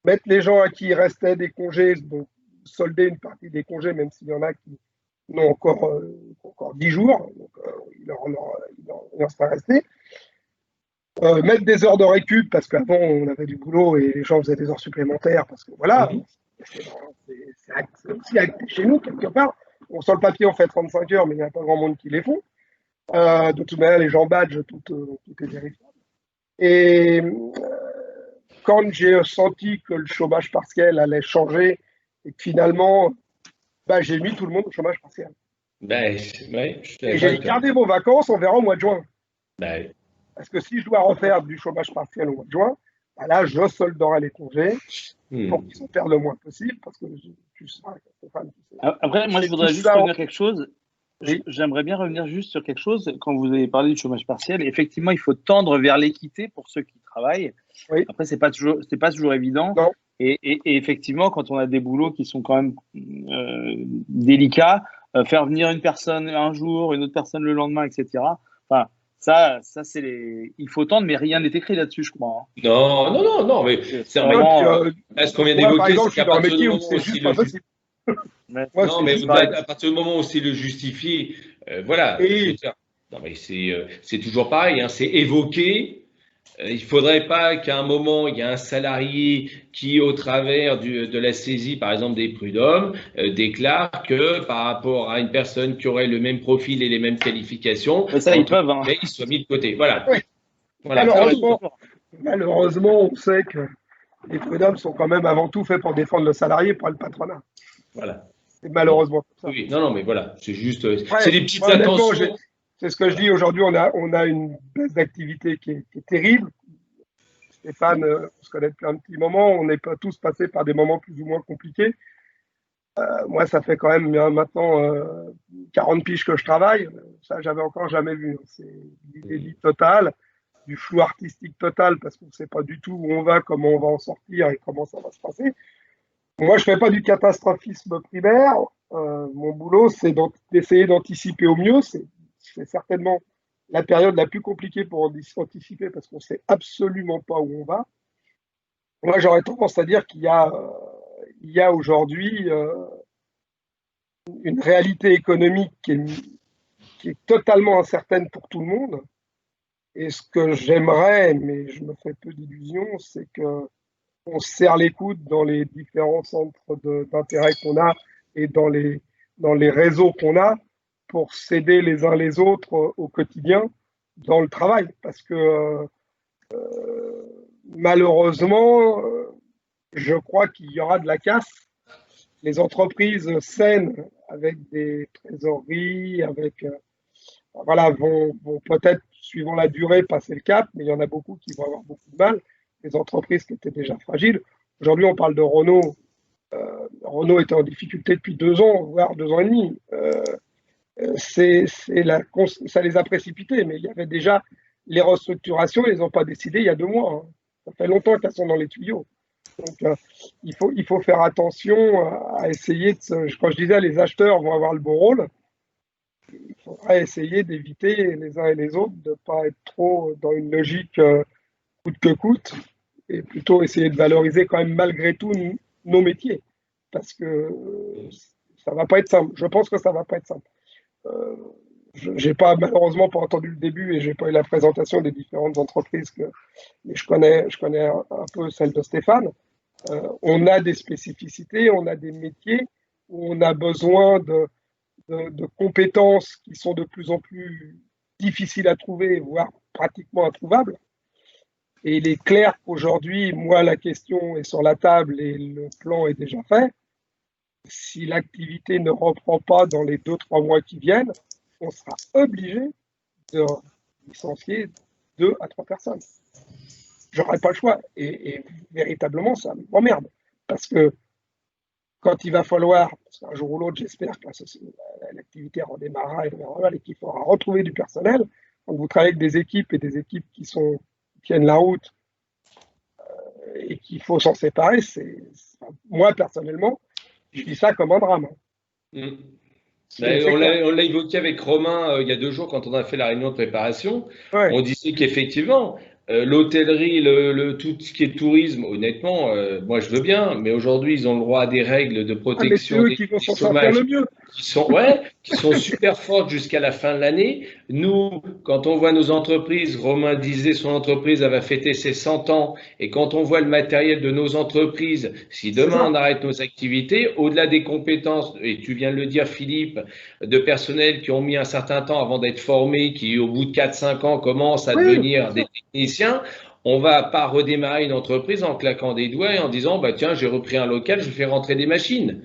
mettre les gens à qui il restait des congés, donc solder une partie des congés, même s'il y en a qui n'ont encore 10 jours, donc il en sera resté. Mettre des heures de récup, parce qu'avant, on avait du boulot et les gens faisaient des heures supplémentaires, parce que voilà, c'est aussi acté chez nous, quelque part. Sur le papier, on fait 35 heures, mais il n'y a pas grand monde qui les font. De toute manière, les gens badge, tout est vérifiable. Et quand j'ai senti que le chômage partiel allait changer et que finalement, j'ai mis tout le monde au chômage partiel. Ben, ouais, Et j'ai dit, gardez vos vacances, on verra au mois de juin. Ben, Parce que si je dois refaire du chômage partiel au mois de juin, là, je solderai les congés pour qu'ils en perdent le moins possible. Parce que tu sais, Stéphane, après, moi, je voudrais juste revenir quelque chose. Oui. J'aimerais bien revenir juste sur quelque chose. Quand vous avez parlé du chômage partiel, effectivement, il faut tendre vers l'équité pour ceux qui travaillent. Oui. Après, c'est pas toujours évident. Non. Et effectivement, quand on a des boulots qui sont quand même délicats, faire venir une personne un jour, une autre personne le lendemain, etc. Enfin, ça c'est il faut tendre, mais rien n'est écrit là-dessus, je crois. Hein. Non, mais c'est vraiment. Ce qu'on vient d'évoquer, c'est qu'à partir du moment où c'est pas possible. Non, mais à partir du moment où c'est le justifié, voilà. Et... Non, mais c'est toujours pareil, hein, c'est évoqué. Il faudrait pas qu'à un moment, il y a un salarié qui, au travers de la saisie, par exemple, des prud'hommes, déclare que par rapport à une personne qui aurait le même profil et les mêmes qualifications, ça, ils peuvent. Hein. Ils soient mis de côté. Voilà. Oui. Voilà. Malheureusement, on sait que les prud'hommes sont quand même avant tout faits pour défendre le salarié, pas le patronat. Voilà. C'est malheureusement comme ça. Oui, non, mais voilà, c'est juste, ouais, c'est des petites attentions. C'est ce que je dis aujourd'hui, on a une baisse d'activité qui est terrible. Stéphane, on se connaît depuis un petit moment, on n'est pas tous passés par des moments plus ou moins compliqués. Moi, ça fait quand même maintenant 40 piges que je travaille. Ça, j'avais encore jamais vu. C'est l'idée totale, du flou artistique total, parce qu'on ne sait pas du tout où on va, comment on va en sortir et comment ça va se passer. Moi, je ne fais pas du catastrophisme primaire. Mon boulot, c'est d'essayer d'anticiper au mieux. C'est certainement la période la plus compliquée pour anticiper parce qu'on ne sait absolument pas où on va. Moi, j'aurais tendance à dire qu'il y a aujourd'hui une réalité économique qui est totalement incertaine pour tout le monde. Et ce que j'aimerais, mais je me fais peu d'illusions, c'est qu'on se serre les coudes dans les différents centres d'intérêt qu'on a et dans les réseaux qu'on a pour s'aider les uns les autres au quotidien dans le travail. Parce que malheureusement, je crois qu'il y aura de la casse. Les entreprises saines avec des trésoreries, vont peut-être, suivant la durée, passer le cap, mais il y en a beaucoup qui vont avoir beaucoup de mal. Les entreprises qui étaient déjà fragiles. Aujourd'hui, on parle de Renault. Renault était en difficulté depuis 2 ans, voire 2 ans et demi. Ça les a précipités, mais il y avait déjà les restructurations, ils les ont pas décidées il y a 2 mois. Hein. Ça fait longtemps qu'elles sont dans les tuyaux. Donc, il faut faire attention à essayer quand je disais les acheteurs vont avoir le bon rôle, il faudra essayer d'éviter les uns et les autres de ne pas être trop dans une logique coûte que coûte et plutôt essayer de valoriser quand même malgré tout nos métiers. Parce que ça ne va pas être simple. Je pense que ça ne va pas être simple. Je n'ai malheureusement pas entendu le début et je n'ai pas eu la présentation des différentes entreprises, mais je connais un peu celle de Stéphane. On a des spécificités, on a des métiers où on a besoin de compétences qui sont de plus en plus difficiles à trouver, voire pratiquement introuvables. Et il est clair qu'aujourd'hui, moi, la question est sur la table et le plan est déjà fait. Si l'activité ne reprend pas dans les 2-3 mois qui viennent, on sera obligé de licencier 2 à 3 personnes. J'aurais pas le choix. Et véritablement, ça m'emmerde. Parce que quand il va falloir, parce qu'un jour ou l'autre, j'espère que l'activité redémarrera et qu'il faudra retrouver du personnel, quand vous travaillez avec des équipes et des équipes qui tiennent la route et qu'il faut s'en séparer, moi, personnellement, je dis ça comme un drame. Mmh. On l'a évoqué avec Romain il y a 2 jours quand on a fait la réunion de préparation. Ouais. On disait qu'effectivement, l'hôtellerie, tout ce qui est tourisme, honnêtement, moi je veux bien, mais aujourd'hui ils ont le droit à des règles de protection des chômage qui sont super fortes jusqu'à la fin de l'année. Nous, quand on voit nos entreprises, Romain disait son entreprise va fêter ses 100 ans, et quand on voit le matériel de nos entreprises, si demain on arrête nos activités, au-delà des compétences, et tu viens de le dire Philippe, de personnels qui ont mis un certain temps avant d'être formés, qui au bout de 4-5 ans commencent à devenir des techniciens, On va pas redémarrer une entreprise en claquant des doigts et en disant, bah tiens, j'ai repris un local, je fais rentrer des machines.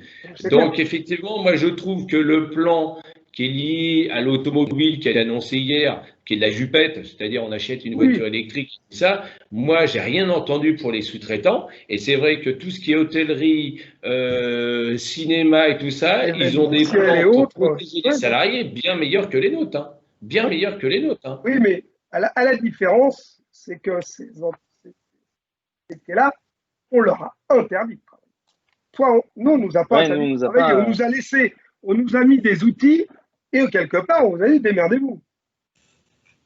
Donc, effectivement, moi, je trouve que le plan qui est lié à l'automobile qui a été annoncé hier, qui est de la jupette, c'est-à-dire on achète une voiture électrique, ça, moi, j'ai rien entendu pour les sous-traitants. Et c'est vrai que tout ce qui est hôtellerie, cinéma et tout ça, ils ont des plans pour protéger les salariés bien meilleurs que les nôtres. Hein. Bien meilleurs que les nôtres. Hein. Oui, mais à la différence, c'est que ces entités-là, on leur a interdit de travailler. Soit nous, on nous a pas interdit de travailler, on nous a laissé, on nous a mis des outils et quelque part, on nous a dit démerdez-vous.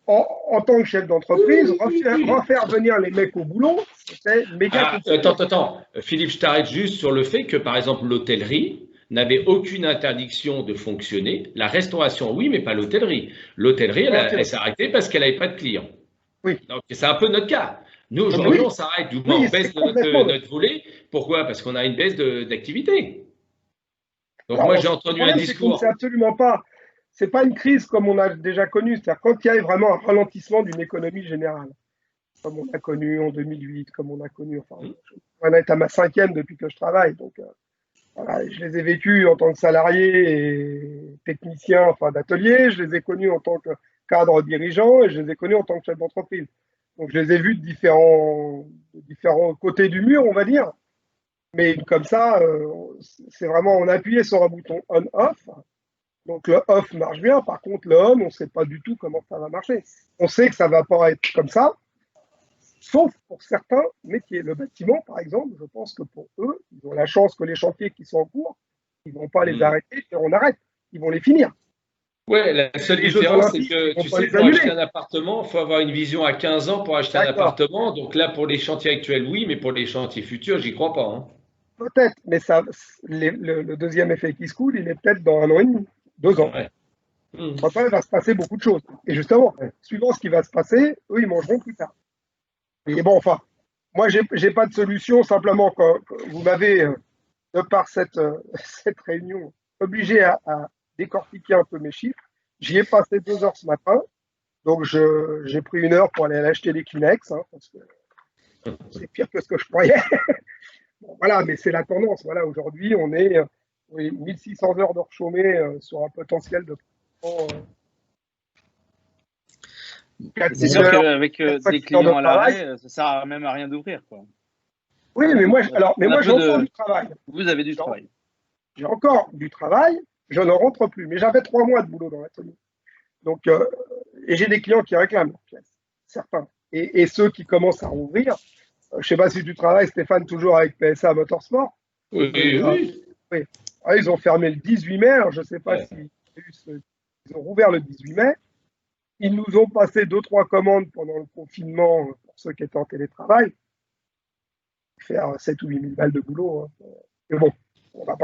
En tant que chef d'entreprise, refaire venir les mecs au boulot, c'était méga compliqué. Attends. Philippe, je t'arrête juste sur le fait que, par exemple, l'hôtellerie n'avait aucune interdiction de fonctionner. La restauration, oui, mais pas l'hôtellerie. L'hôtellerie, elle s'est arrêtée parce qu'elle n'avait pas de clients. Oui. Donc, c'est un peu notre cas. Nous, aujourd'hui, on s'arrête, du moins, on baisse notre volet. Pourquoi? Parce qu'on a une baisse d'activité. Donc, moi, j'ai entendu un discours. C'est absolument pas. C'est pas une crise comme on a déjà connu. C'est-à-dire quand il y a vraiment un ralentissement d'une économie générale, comme on a connu en 2008, comme on a connu. Enfin, on est à ma 5e depuis que je travaille. Donc, voilà, je les ai vécus en tant que salarié et technicien, enfin d'atelier. Je les ai connus en tant que cadre dirigeant et je les ai connus en tant que chef d'entreprise. Donc, je les ai vus de différents côtés du mur, on va dire. Mais comme ça, c'est vraiment, on a appuyé sur un bouton on-off. Donc, le off marche bien. Par contre, le on ne sait pas du tout comment ça va marcher. On sait que ça ne va pas être comme ça, sauf pour certains métiers. Le bâtiment, par exemple, je pense que pour eux, ils ont la chance que les chantiers qui sont en cours, ils ne vont pas les arrêter et on arrête. Ils vont les finir. Oui, la seule différence, c'est que tu sais, pour acheter un appartement, il faut avoir une vision à 15 ans pour acheter un appartement. Donc là, pour les chantiers actuels, oui, mais pour les chantiers futurs, j'y crois pas. Hein. Peut-être, mais ça, le deuxième effet qui se coule, il est peut-être dans 1 an et demi, 2 ans. Ouais. Après, il va se passer beaucoup de choses. Et justement, suivant ce qui va se passer, eux, ils mangeront plus tard. Et bon, enfin, moi, j'ai pas de solution. Simplement, quand vous m'avez, de par cette réunion, obligé à décortiquer un peu mes chiffres. J'y ai passé 2 heures ce matin. Donc, j'ai pris 1 heure pour aller acheter des Kleenex, hein, parce que c'est pire que ce que je croyais. Bon, voilà, mais c'est la tendance. Voilà, aujourd'hui, on est 1600 heures de rechômés sur un potentiel de. C'est sûr qu'avec des clients à l'arrêt, ça sert même à rien d'ouvrir. Oui, mais moi, j'ai encore du travail. Vous avez du travail. J'ai encore du travail, je ne rentre plus. Mais j'avais 3 mois de boulot dans l'atelier. Donc, et j'ai des clients qui réclament, certains. Et ceux qui commencent à rouvrir. Je ne sais pas si tu travailles, Stéphane, toujours avec PSA Motorsport. Oui. Ah, ils ont fermé le 18 mai. Alors, je ne sais pas s'ils ont rouvert le 18 mai. Ils nous ont passé 2-3 commandes pendant le confinement pour ceux qui étaient en télétravail. Faire 7 ou 8 000 balles de boulot. Hein. Mais bon.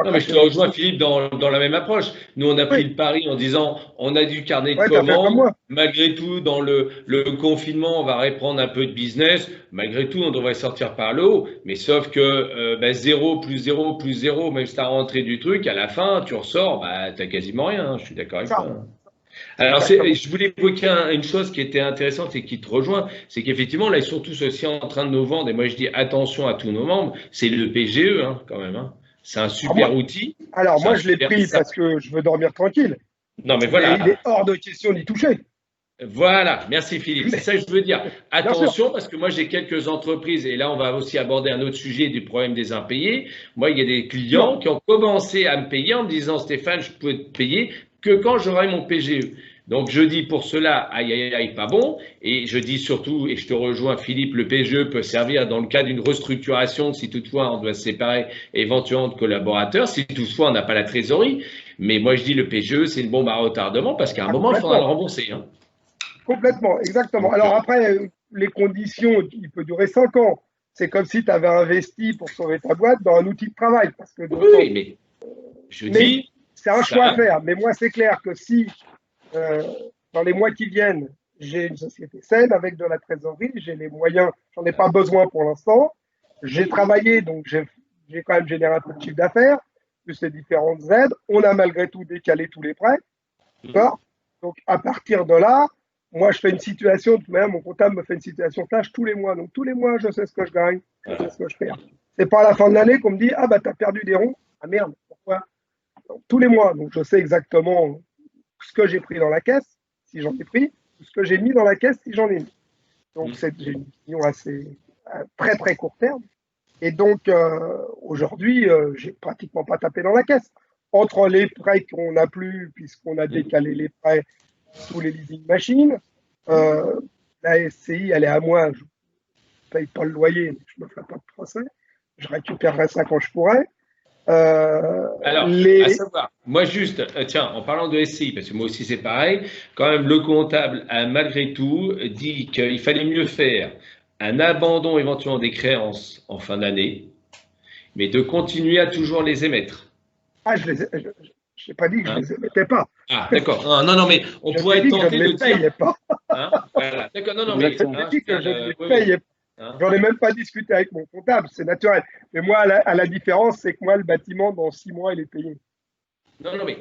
Non, mais je te rejoins, Philippe, dans la même approche. Nous, on a pris le pari en disant on a du carnet de commandes. Malgré tout, dans le confinement, on va reprendre un peu de business. Malgré tout, on devrait sortir par le haut. Mais sauf que 0 plus 0 plus 0, même si tu as rentré du truc, à la fin, tu ressors, tu n'as quasiment rien. Hein. Je suis d'accord avec toi. Hein. Alors, je voulais évoquer une chose qui était intéressante et qui te rejoint, c'est qu'effectivement, là, ils sont tous aussi en train de nous vendre, et moi, je dis attention à tous nos membres, c'est le PGE, hein, quand même. Hein. C'est un super outil. Alors, moi, je l'ai pris parce que je veux dormir tranquille. Non, mais voilà. Il est hors de question d'y toucher. Voilà, merci Philippe. C'est ça que je veux dire. Attention, parce que moi, j'ai quelques entreprises, et là, on va aussi aborder un autre sujet du problème des impayés. Moi, il y a des clients qui ont commencé à me payer en me disant, Stéphane, je peux te payer que quand j'aurai mon PGE. Donc, je dis pour cela, aïe, pas bon. Et je dis surtout, et je te rejoins Philippe, le PGE peut servir dans le cas d'une restructuration, si toutefois on doit se séparer éventuellement de collaborateurs, si toutefois on n'a pas la trésorerie. Mais moi, je dis le PGE, c'est une bombe à retardement parce qu'à un moment, il faudra le rembourser. Hein. Complètement, exactement. Alors après, les conditions, il peut durer 5 ans. C'est comme si tu avais investi pour sauver ta boîte dans un outil de travail. Parce que oui, mais je dis... C'est un choix à faire. Mais moi, c'est clair que si... dans les mois qui viennent, j'ai une société saine avec de la trésorerie, j'ai les moyens, j'en ai pas besoin pour l'instant. J'ai travaillé, donc j'ai quand même généré un peu de chiffre d'affaires, plus les différentes aides. On a malgré tout décalé tous les prêts. D'accord ? Donc à partir de là, moi, je fais une situation, de même, mon comptable me fait une situation tâche tous les mois. Donc, tous les mois, je sais ce que je gagne, je sais ce que je perds. C'est pas à la fin de l'année qu'on me dit, ah, bah, t'as perdu des ronds. Ah, merde, pourquoi? Donc, tous les mois. Donc, je sais exactement ce que j'ai pris dans la caisse, si j'en ai pris, ou ce que j'ai mis dans la caisse, si j'en ai mis. Donc, j'ai une vision assez, très, très court terme. Et donc, aujourd'hui, j'ai pratiquement pas tapé dans la caisse. Entre les prêts qu'on n'a plus, puisqu'on a décalé les prêts sous les leasing machines, la SCI, elle est à moi. Je ne paye pas le loyer, mais je ne me ferai pas de procès. Je récupérerai ça quand je pourrai. Alors, à savoir, moi juste, tiens, en parlant de SCI, parce que moi aussi c'est pareil, quand même le comptable a malgré tout dit qu'il fallait mieux faire un abandon éventuellement des créances en fin d'année, mais de continuer à toujours les émettre. Ah, je n'ai pas dit que je ne les émettais pas. Ah, d'accord. Non, mais on pourrait être tenté de dire. Je ne les payais pas. Voilà. D'accord, non, mais. Je dis que je ne les payais pas. J'en ai même pas discuté avec mon comptable, c'est naturel. Mais moi, à la différence, c'est que moi, le bâtiment, dans 6 mois, il est payé. Non, mais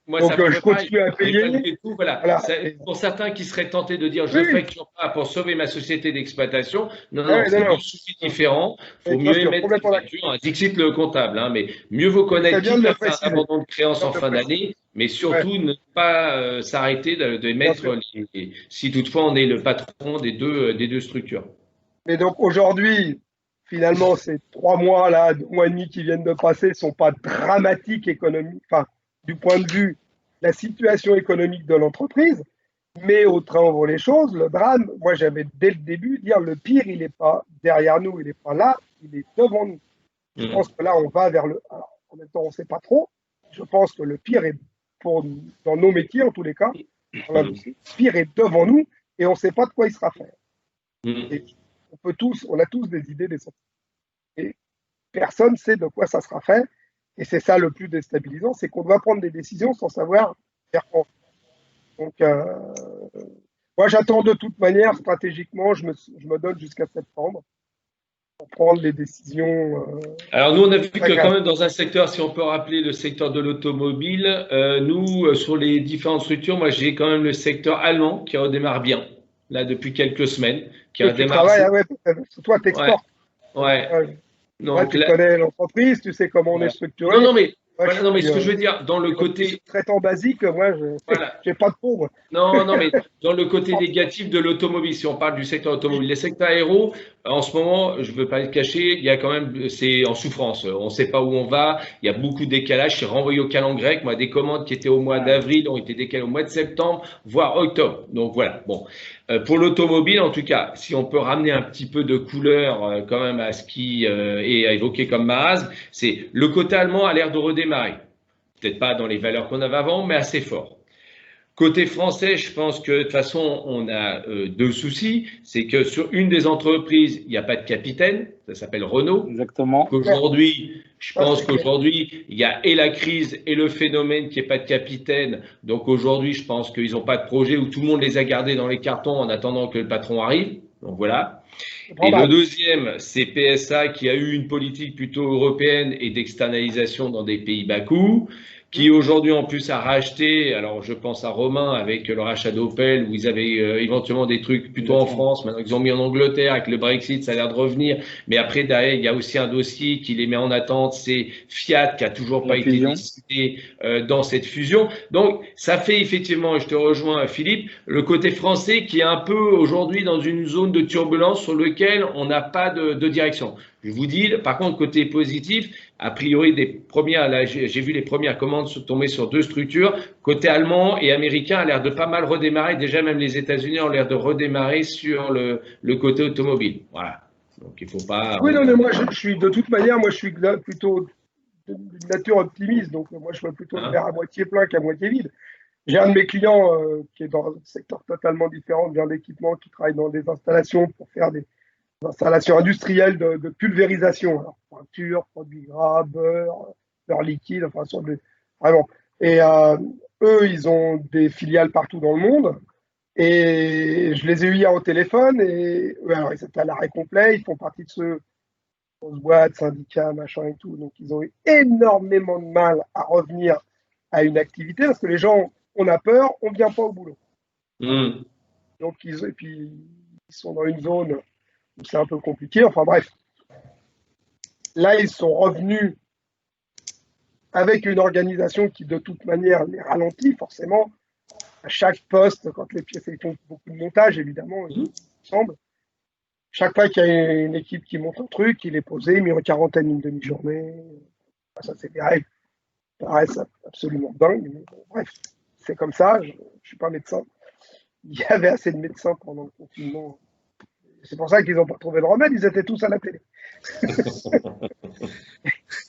moi, donc, ça je continue à payer. Tout, voilà. Pour certains qui seraient tentés de dire je ne facture pas pour sauver ma société d'exploitation, non, c'est deux sujets différents. Il faut mieux émettre les factures. Dixit le comptable, mais mieux vaut connaître qui a fait un abandon de créance en fin d'année, mais surtout ne pas s'arrêter d'émettre si toutefois on est le patron des deux structures. Mais donc aujourd'hui, finalement, ces 3 mois là, 2 mois et demi qui viennent de passer ne sont pas dramatiques économiques, enfin, du point de vue de la situation économique de l'entreprise, mais au train où vont les choses, le drame, moi j'avais dès le début dire le pire, il n'est pas derrière nous, il n'est pas là, il est devant nous. Je pense que là, on va vers le. Alors, en même temps, on ne sait pas trop. Je pense que le pire est dans nos métiers, en tous les cas, dans l'industrie, le pire est devant nous et on ne sait pas de quoi il sera fait. Et on a tous des idées, des sentiments. Et personne ne sait de quoi ça sera fait. Et c'est ça le plus déstabilisant, c'est qu'on doit prendre des décisions sans savoir faire quoi. Donc, moi, j'attends de toute manière, stratégiquement, je me donne jusqu'à septembre pour prendre les décisions. Alors, nous, on a vu que quand même dans un secteur, si on peut rappeler le secteur de l'automobile, nous, sur les différentes structures, moi, j'ai quand même le secteur allemand qui redémarre bien, là, depuis quelques semaines. Qui redémarre. Toi, tu exportes. Ouais. Donc, tu connais l'entreprise, tu sais comment on est structuré. Non, mais ce que je veux dire, dans le côté. Traitant basique, moi, je n'ai pas de pauvre. Non, mais dans le côté négatif de l'automobile, si on parle du secteur automobile, les secteurs aéros, en ce moment, je ne veux pas le cacher, il y a quand même, c'est en souffrance. On ne sait pas où on va. Il y a beaucoup de décalage. C'est renvoyé au calendrier grec. Moi, des commandes qui étaient au mois d'avril ont été décalées au mois de septembre, voire octobre. Donc voilà. Bon, pour l'automobile, en tout cas, si on peut ramener un petit peu de couleur quand même à ce qui est évoqué comme Maaz, c'est le côté allemand a l'air de redémarrer. Peut-être pas dans les valeurs qu'on avait avant, mais assez fort. Côté français, je pense que de toute façon, on a 2 soucis. C'est que sur une des entreprises, il n'y a pas de capitaine. Ça s'appelle Renault. Exactement. Aujourd'hui, je pense qu'aujourd'hui, il y a et la crise et le phénomène qu'il n'y ait pas de capitaine. Donc aujourd'hui, je pense qu'ils n'ont pas de projet où tout le monde les a gardés dans les cartons en attendant que le patron arrive. Donc voilà. Et le deuxième, c'est PSA qui a eu une politique plutôt européenne et d'externalisation dans des pays bas coûts, qui aujourd'hui en plus a racheté, alors je pense à Romain avec le rachat d'Opel, où ils avaient éventuellement des trucs plutôt en France, maintenant ils ont mis en Angleterre, avec le Brexit ça a l'air de revenir, mais après derrière il y a aussi un dossier qui les met en attente, c'est Fiat qui a toujours pas été décidé dans cette fusion. Donc ça fait effectivement, je te rejoins Philippe, le côté français qui est un peu aujourd'hui dans une zone de turbulence sur lequel on n'a pas de direction. Je vous dis, par contre, côté positif, a priori, là, j'ai vu les premières commandes tomber sur 2 structures. Côté allemand et américain a l'air de pas mal redémarrer. Déjà, même les États-Unis ont l'air de redémarrer sur le côté automobile. Voilà. Donc, il ne faut pas. Oui, non, mais moi, je suis de toute manière, moi, je suis plutôt d'une nature optimiste. Donc, moi, je vois plutôt le verre à moitié plein qu'à moitié vide. J'ai un de mes clients qui est dans un secteur totalement différent, bien d'équipement, qui travaille dans des installations pour faire des installations industrielles de pulvérisation, alors, peinture, produits gras, beurre liquide, enfin, vraiment. Et eux, ils ont des filiales partout dans le monde. Et je les ai eu hier au téléphone. Et alors, ils étaient à l'arrêt complet. Ils font partie de ceux, grosses boîtes, syndicats, machin et tout. Donc, ils ont eu énormément de mal à revenir à une activité parce que les gens, on a peur, on ne vient pas au boulot. Donc, et puis, ils sont dans une zone où c'est un peu compliqué. Enfin bref. Là, ils sont revenus avec une organisation qui, de toute manière, les ralentit forcément. À chaque poste, quand les pièces font beaucoup de montage, évidemment, il semble. Chaque fois qu'il y a une équipe qui monte un truc, il est posé, mis en quarantaine une demi-journée. Ça, c'est des règles qui paraissent absolument dingues. Mais bon, bref, c'est comme ça. Je ne suis pas médecin. Il y avait assez de médecins pendant le confinement. C'est pour ça qu'ils n'ont pas trouvé de remède. Ils étaient tous à la télé.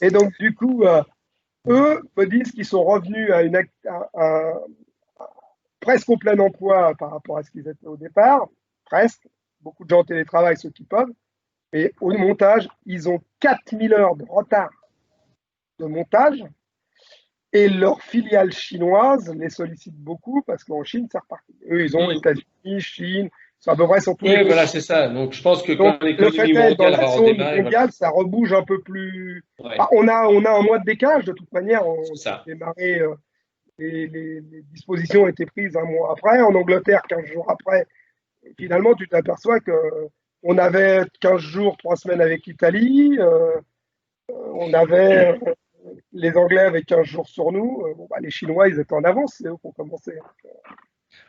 Et donc, du coup, eux me disent qu'ils sont revenus à presque au plein emploi par rapport à ce qu'ils étaient au départ. Presque. Beaucoup de gens télétravaillent, ceux qui peuvent. Et au montage, ils ont 4000 heures de retard de montage. Et leur filiale chinoise les sollicite beaucoup parce qu'en Chine, c'est reparti. Eux, ils ont États-Unis, Chine, c'est à peu près sur tous les pays. Voilà, c'est ça. Donc, je pense que donc, quand l'économie mondiale va redémarrer, mondiale, ça rebouge un peu plus. Ouais. Enfin, on a un mois de décalage, de toute manière. On a démarré, les dispositions ont été prises un mois après. En Angleterre, 15 jours après. Et finalement, tu t'aperçois qu'on avait 15 jours, 3 semaines avec l'Italie. On avait les Anglais avec 15 jours sur nous. Bon, bah, les Chinois, ils étaient en avance, c'est eux qui ont commencé.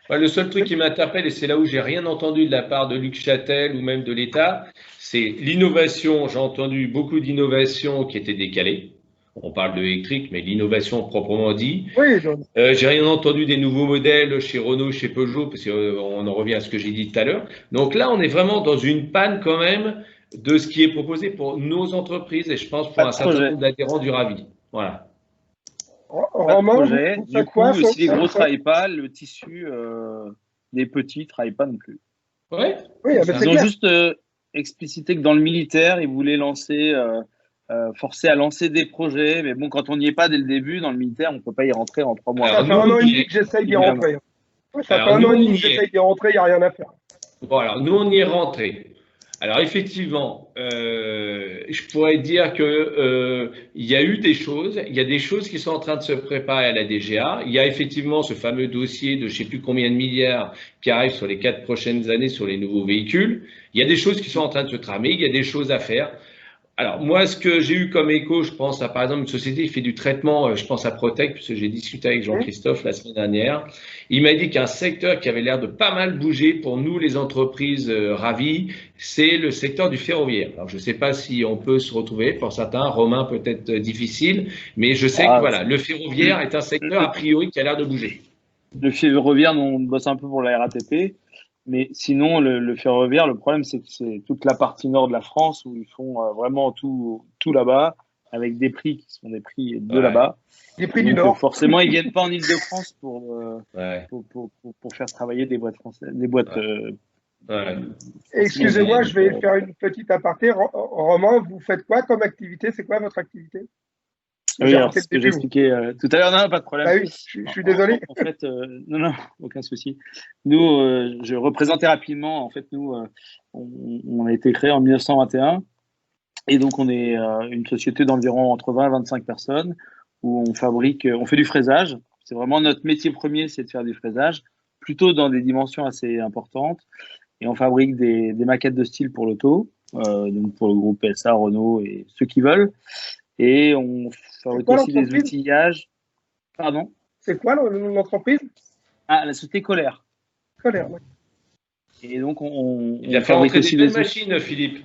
Le seul truc qui m'interpelle, et c'est là où j'ai rien entendu de la part de Luc Châtel ou même de l'État, c'est l'innovation. J'ai entendu beaucoup d'innovations qui étaient décalées. On parle de l'électrique, mais l'innovation proprement dit. Oui, j'ai rien entendu des nouveaux modèles chez Renault, chez Peugeot, parce qu'on en revient à ce que j'ai dit tout à l'heure. Donc là, on est vraiment dans une panne quand même de ce qui est proposé pour nos entreprises et je pense pour un certain nombre d'adhérents du Ravi. Voilà. Pas de projet. Du coup, si les gros ne travaillent pas, le tissu des petits ne travaille pas non plus. Ouais. Oui, ils ont juste explicité que dans le militaire, ils voulaient lancer, forcer à lancer des projets. Mais bon, quand on n'y est pas dès le début, dans le militaire, on ne peut pas y rentrer en 3 mois. Ça fait 1 an et demi que j'essaye d'y rentrer. Ça fait 1 an et demi que j'essaye d'y rentrer, il n'y a rien à faire. Bon, alors, nous, on y est rentré. Alors effectivement, je pourrais dire que il y a eu des choses, il y a des choses qui sont en train de se préparer à la DGA. Il y a effectivement ce fameux dossier de je sais plus combien de milliards qui arrive sur les 4 prochaines années sur les nouveaux véhicules. Il y a des choses qui sont en train de se tramer, il y a des choses à faire. Alors moi, ce que j'ai eu comme écho, je pense à par exemple une société qui fait du traitement, je pense à Protec, puisque j'ai discuté avec Jean-Christophe la semaine dernière. Il m'a dit qu'un secteur qui avait l'air de pas mal bouger pour nous les entreprises ravies, c'est le secteur du ferroviaire. Alors je ne sais pas si on peut se retrouver, pour certains, Romain peut-être difficile, mais je sais que voilà, le ferroviaire est un secteur a priori qui a l'air de bouger. Le ferroviaire, on bosse un peu pour la RATP. Mais sinon, le ferroviaire, le problème, c'est que c'est toute la partie nord de la France où ils font vraiment tout là-bas, avec des prix qui sont des prix de là-bas. Des prix du Nord. Forcément, ils viennent pas en Île-de-France pour faire travailler des boîtes françaises, des boîtes. Excusez-moi, je vais faire une petite aparté. Romain, vous faites quoi comme activité? C'est quoi votre activité? Oui, alors c'est ce que j'ai expliqué tout à l'heure. Non, pas de problème. Ah oui, je suis désolé. En fait, non, aucun souci. Nous, je représentais rapidement. En fait, nous, on a été créé en 1921. Et donc, on est une société d'environ entre 20 et 25 personnes où on fait du fraisage. C'est vraiment notre métier premier, c'est de faire du fraisage, plutôt dans des dimensions assez importantes. Et on fabrique des maquettes de style pour l'auto, donc pour le groupe PSA, Renault et ceux qui veulent. Et on fabrique aussi des outillages. Pardon? C'est quoi l'entreprise? Ah, la société Colère. Colère, oui. Et donc, il a fait rentrer des belles machines, Philippe.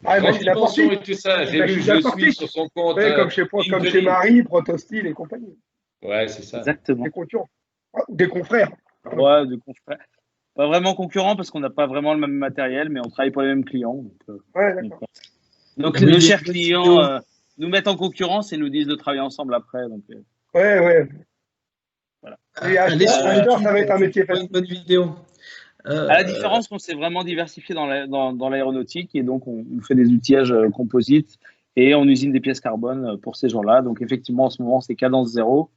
Ah, moi, il a porté. Et tout ça. J'ai vu, je suis sur son compte. Ouais, comme chez Marie, Protostyle et compagnie. Ouais, c'est ça. Exactement. Des concurrents. Des confrères. Ouais, des confrères. Pas vraiment concurrents parce qu'on n'a pas vraiment le même matériel, mais on travaille pour les mêmes clients. Donc, ouais, d'accord. Donc nos chers clients nous mettent en concurrence et nous disent de travailler ensemble après. Donc, ouais. Voilà. Et acheteur, ça va être un métier facile. Une bonne vidéo. À la différence qu'on s'est vraiment diversifié dans l'aéronautique et donc on fait des outillages composites et on usine des pièces carbone pour ces gens-là. Donc effectivement, en ce moment, c'est cadence zéro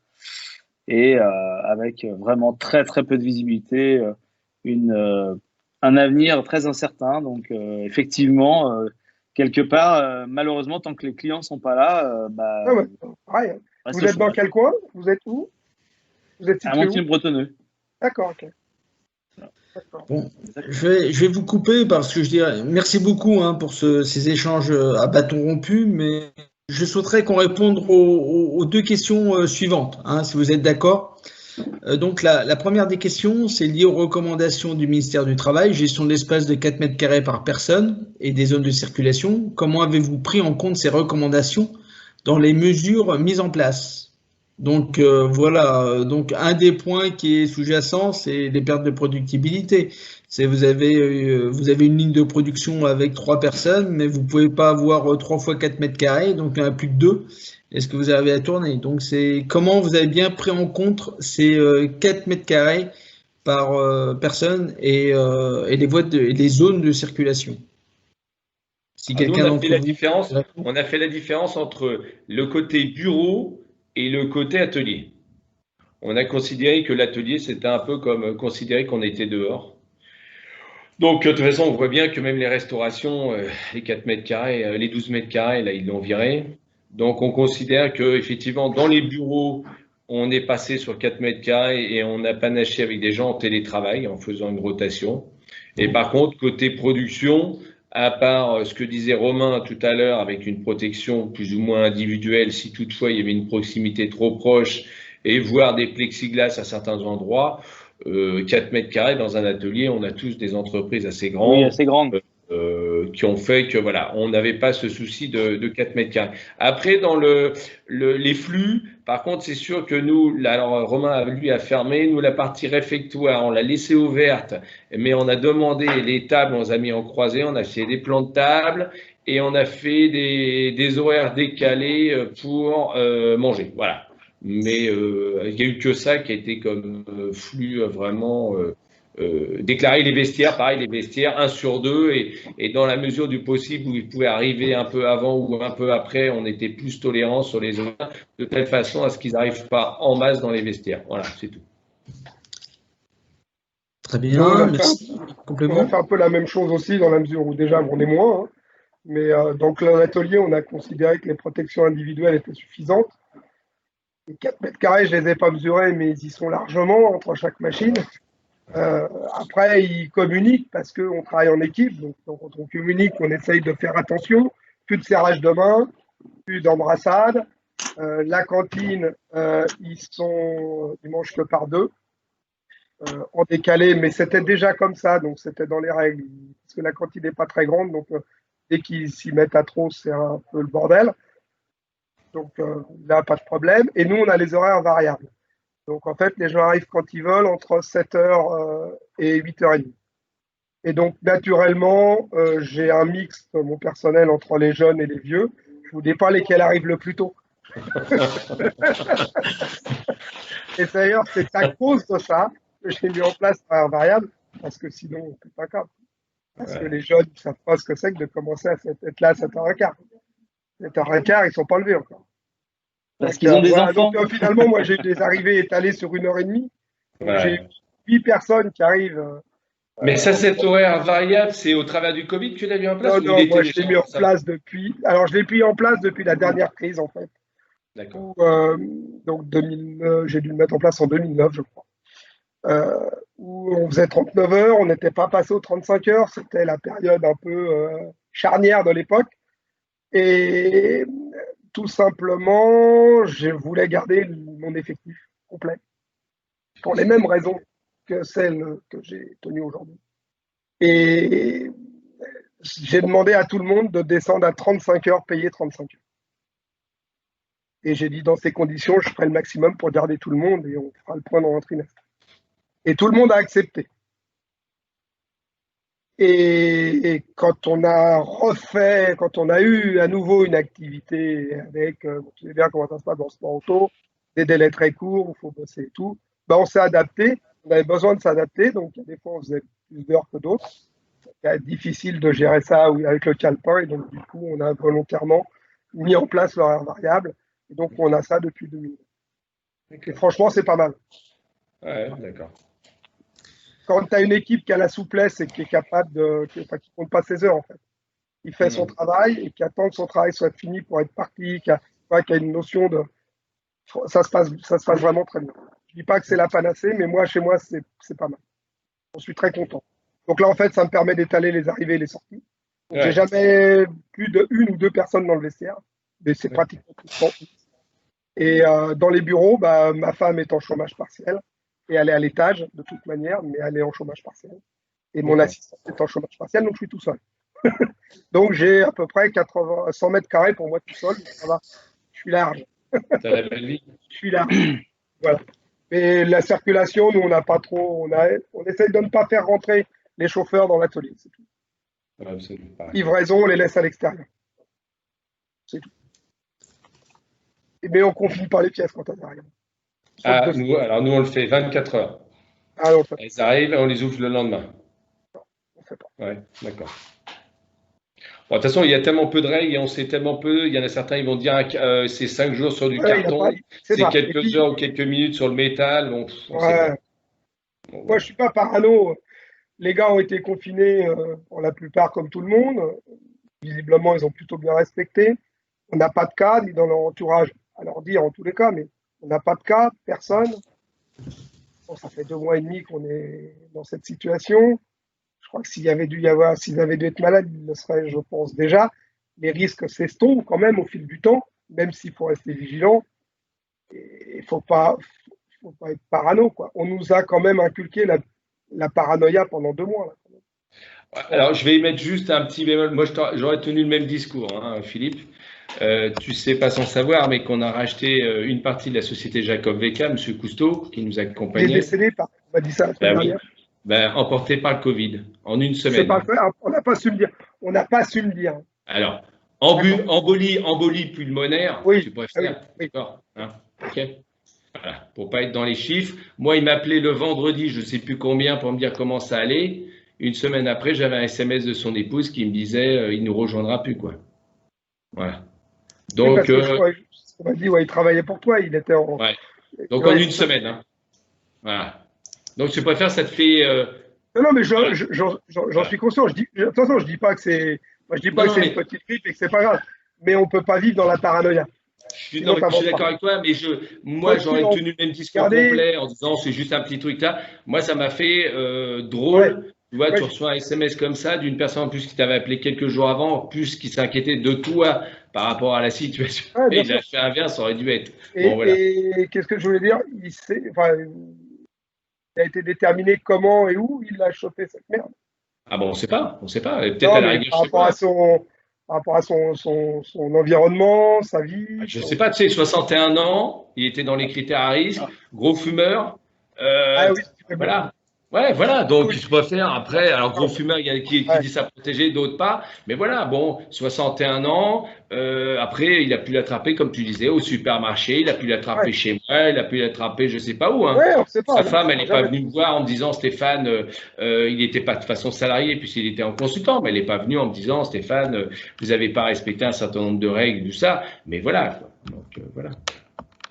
et avec vraiment très très peu de visibilité, un avenir très incertain. Donc effectivement, quelque part, malheureusement, tant que les clients sont pas là, pareil. Vous êtes dans quel coin? Vous êtes où? Vous êtes situé à Montigny-Bretonneux. D'accord, ok. Bon, je vais vous couper parce que je dirais merci beaucoup pour ces échanges à bâton rompu, mais je souhaiterais qu'on réponde aux deux questions suivantes, si vous êtes d'accord. Donc la première des questions, c'est lié aux recommandations du ministère du Travail, gestion de l'espace de 4 mètres carrés par personne et des zones de circulation. Comment avez-vous pris en compte ces recommandations dans les mesures mises en place? Donc voilà, donc un des points qui est sous-jacent, c'est les pertes de productibilité. C'est vous avez une ligne de production avec 3 personnes, mais vous pouvez pas avoir 3 fois 4 mètres carrés, donc il n'y en a plus que 2. Est-ce que vous avez à tourner? Donc c'est comment vous avez bien pris en compte ces 4 mètres carrés par personne et les zones de circulation. Si quelqu'un d'entre vous... On a fait la différence entre le côté bureau et le côté atelier. On a considéré que l'atelier, c'était un peu comme considérer qu'on était dehors. Donc, de toute façon, on voit bien que même les restaurations, les 4 mètres carrés, les 12 mètres carrés, là, ils l'ont viré. Donc, on considère qu'effectivement, dans les bureaux, on est passé sur 4 mètres carrés et on a panaché avec des gens en télétravail en faisant une rotation. Et par contre, côté production, à part ce que disait Romain tout à l'heure avec une protection plus ou moins individuelle, si toutefois il y avait une proximité trop proche et voire des plexiglas à certains endroits, 4 mètres carrés dans un atelier, on a tous des entreprises assez grandes. Oui, assez grandes. Qui ont fait que voilà, on n'avait pas ce souci de 4 mètres carrés. Après, dans les flux, par contre, c'est sûr que nous, là, alors Romain lui a fermé, nous la partie réfectoire, on l'a laissée ouverte, mais on a demandé les tables, on les a mis en croisée, on a fait des plans de table et on a fait des horaires décalés pour manger. Voilà. Mais il n'y a eu que ça qui a été comme flux vraiment déclarer les vestiaires, pareil, les vestiaires 1 sur 2 et dans la mesure du possible où ils pouvaient arriver un peu avant ou un peu après, on était plus tolérant sur les horaires de telle façon à ce qu'ils n'arrivent pas en masse dans les vestiaires. Voilà, c'est tout. Très bien, merci. On a fait un peu la même chose aussi dans la mesure où déjà on est moins, mais donc l'atelier, on a considéré que les protections individuelles étaient suffisantes. Les 4 mètres carrés, je ne les ai pas mesurés, mais ils y sont largement entre chaque machine. Après, ils communiquent parce qu'on travaille en équipe. Donc, quand on communique, on essaye de faire attention. Plus de serrage de main, plus d'embrassade. La cantine, ils mangent que par 2, en décalé, mais c'était déjà comme ça, donc c'était dans les règles. Parce que la cantine n'est pas très grande, donc dès qu'ils s'y mettent à trop, c'est un peu le bordel. Donc là, pas de problème. Et nous, on a les horaires variables. Donc, en fait, les gens arrivent quand ils veulent, entre 7h et 8h30. Et donc, naturellement, j'ai un mix, mon personnel, entre les jeunes et les vieux. Je ne vous dis pas lesquels arrivent le plus tôt. Et d'ailleurs, c'est à cause de ça que j'ai mis en place un variable, parce que sinon, on ne peut pas cap. Parce que les jeunes ne savent pas ce que c'est que de commencer à être là à 7h15. 7h15, ils ne sont pas levés encore. Parce qu'ils ont des enfants. Donc, finalement, moi, j'ai des arrivées étalées sur 1h30. Ouais. J'ai 8 personnes qui arrivent. Mais ça, cet horaire variable, c'est au travers du Covid que tu l'as mis en place? Non, moi, je l'ai mis en place depuis. Alors, je l'ai mis en place depuis la dernière crise, en fait. D'accord. Donc, j'ai dû le mettre en place en 2009, je crois. Où on faisait 39 heures, on n'était pas passé aux 35 heures. C'était la période un peu charnière de l'époque. Et tout simplement, je voulais garder mon effectif complet pour les mêmes raisons que celles que j'ai tenues aujourd'hui. Et j'ai demandé à tout le monde de descendre à 35 heures, payer 35 heures. Et j'ai dit, dans ces conditions, je ferai le maximum pour garder tout le monde et on fera le point dans un trimestre. Et tout le monde a accepté. Et quand on a eu à nouveau une activité avec, vous savez bien comment ça se passe dans le sport auto, des délais très courts, il faut bosser et tout, ben on s'est adapté, on avait besoin de s'adapter, donc des fois on faisait plus d'heures que d'autres. C'est difficile de gérer ça avec le calepin, et donc du coup on a volontairement mis en place l'horaire variable, et donc on a ça depuis 2000. Et franchement, c'est pas mal. Ouais, d'accord. Quand tu as une équipe qui a la souplesse et qui est capable qui ne compte pas ses heures, en fait. Il fait son travail et qui attend que son travail soit fini pour être parti, qui a une notion de. Ça se passe vraiment très bien. Je ne dis pas que c'est la panacée, mais moi, chez moi, c'est pas mal. J'en suis très content. Donc là, en fait, ça me permet d'étaler les arrivées et les sorties. Ouais. J'ai jamais plus d'une ou deux personnes dans le vestiaire, mais c'est pratiquement tout le temps. Et dans les bureaux, bah, ma femme est en chômage partiel et elle est à l'étage de toute manière, mais elle est en chômage partiel. Et mon assistant est en chômage partiel, donc je suis tout seul. Donc j'ai à peu près 100 mètres carrés pour moi tout seul. Ça va, je suis large. T'as la belle vie. Je suis large. Voilà. Mais la circulation, nous, on n'a pas trop. On essaye de ne pas faire rentrer les chauffeurs dans l'atelier. C'est tout. Ouais, absolument, pareil. Livraison, on les laisse à l'extérieur. C'est tout. Mais on confine pas les pièces quand elles arrivent. Ah, nous, on le fait 24 heures. Ah non, Elles arrivent et on les ouvre le lendemain. on fait pas. Ouais, d'accord. Bon, de toute façon, il y a tellement peu de règles et on sait tellement peu. Il y en a certains, ils vont dire c'est 5 jours sur du Ouais, carton, c'est ça. quelques heures ou quelques minutes sur le métal. Bon, on sait Ouais. pas. Bon, Moi, je suis pas parano. Les gars ont été confinés pour la plupart comme tout le monde. Visiblement, ils ont plutôt bien respecté. On n'a pas de cas, ni dans leur entourage, à leur dire en tous les cas, mais on n'a pas de cas, personne. Bon, ça fait 2 mois et demi qu'on est dans cette situation. Je crois que s'ils avaient dû être malades, ils le seraient, je pense déjà. Les risques s'estompent quand même au fil du temps, même s'il faut rester vigilant. Il ne faut pas être parano, quoi. On nous a quand même inculqué la paranoïa pendant 2 mois. Là. Alors, je vais y mettre juste un petit bémol. Moi, j'aurais tenu le même discours, hein, Philippe. Tu sais pas sans savoir, mais qu'on a racheté une partie de la société Jacob Veka, M. Cousteau, qui nous Il est accompagnait. décédé, on m'a dit ça la semaine dernière. Emporté par le Covid, en une C'est semaine. pas fait, on n'a pas su me dire. On n'a pas su me dire. Alors, embolie pulmonaire, Oui, tu préfères, oui. d'accord, hein, ok. Voilà, pour pas être dans les chiffres. Moi, il m'appelait le vendredi, je sais plus combien, pour me dire comment ça allait. Une semaine après, j'avais un SMS de son épouse qui me disait il nous rejoindra plus, quoi. Voilà. Donc, on m'a dit, il travaillait pour toi, il était en. Ouais. Donc en une semaine, hein. Voilà. Donc tu préfères, ça te fait. Non, mais j'en suis conscient. De toute façon, je dis pas que c'est. Moi, je dis pas que c'est une petite grippe et que c'est pas grave. Mais on peut pas vivre dans la paranoïa. Je suis d'accord avec toi, mais moi j'aurais tenu le même discours complet en disant c'est juste un petit truc là. Moi ça m'a fait drôle. Ouais. Tu vois, tu reçois un SMS comme ça d'une personne en plus qui t'avait appelé quelques jours avant, en plus qui s'inquiétait de toi par rapport à la situation. Et il a fait un bien, ça aurait dû être. Et qu'est-ce que je voulais dire? Il a été déterminé comment et où il a chopé cette merde. Ah bon, on sait pas. Peut-être à la rigueur, par rapport à son environnement, sa vie. Je sais pas, tu sais, 61 ans, il était dans les critères à risque, gros fumeur. Oui, voilà. Ouais, voilà, donc je préfère après, alors gros fumeur, il y a qui dit ça protéger, d'autres pas, mais voilà, bon, 61 ans, après il a pu l'attraper, comme tu disais, au supermarché, il a pu l'attraper chez moi, il a pu l'attraper je sais pas où. Hein. Ouais, on sait pas, sa femme, elle n'est pas venue me voir en me disant, Stéphane, il n'était pas de façon salariée, puisqu'il était en consultant, mais elle n'est pas venue en me disant, Stéphane, vous n'avez pas respecté un certain nombre de règles, tout ça, mais voilà, quoi. Donc, voilà.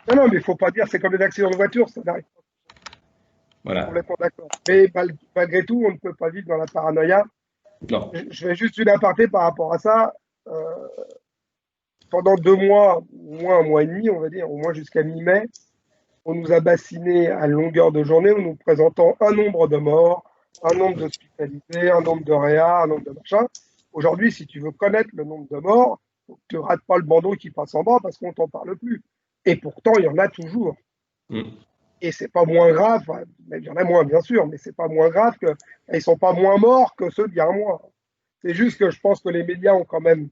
Non, mais il ne faut pas dire, c'est comme les accidents de voiture, ça n'arrive pas. Voilà. Complètement d'accord. Mais malgré tout, on ne peut pas vivre dans la paranoïa. Non. Je fais juste une aparté par rapport à ça. Pendant 2 mois, au moins 1 mois et demi, on va dire, au moins jusqu'à mi-mai, on nous a bassinés à longueur de journée en nous présentant un nombre de morts, un nombre d'hospitalisés, un nombre de réa, un nombre de machins. Aujourd'hui, si tu veux connaître le nombre de morts, tu ne rates pas le bandeau qui passe en bas parce qu'on ne t'en parle plus. Et pourtant, il y en a toujours. Et c'est pas moins grave, il y en a moins bien sûr, mais c'est pas moins grave qu'ils sont pas moins morts que ceux d'il y a un mois. C'est juste que je pense que les médias ont quand même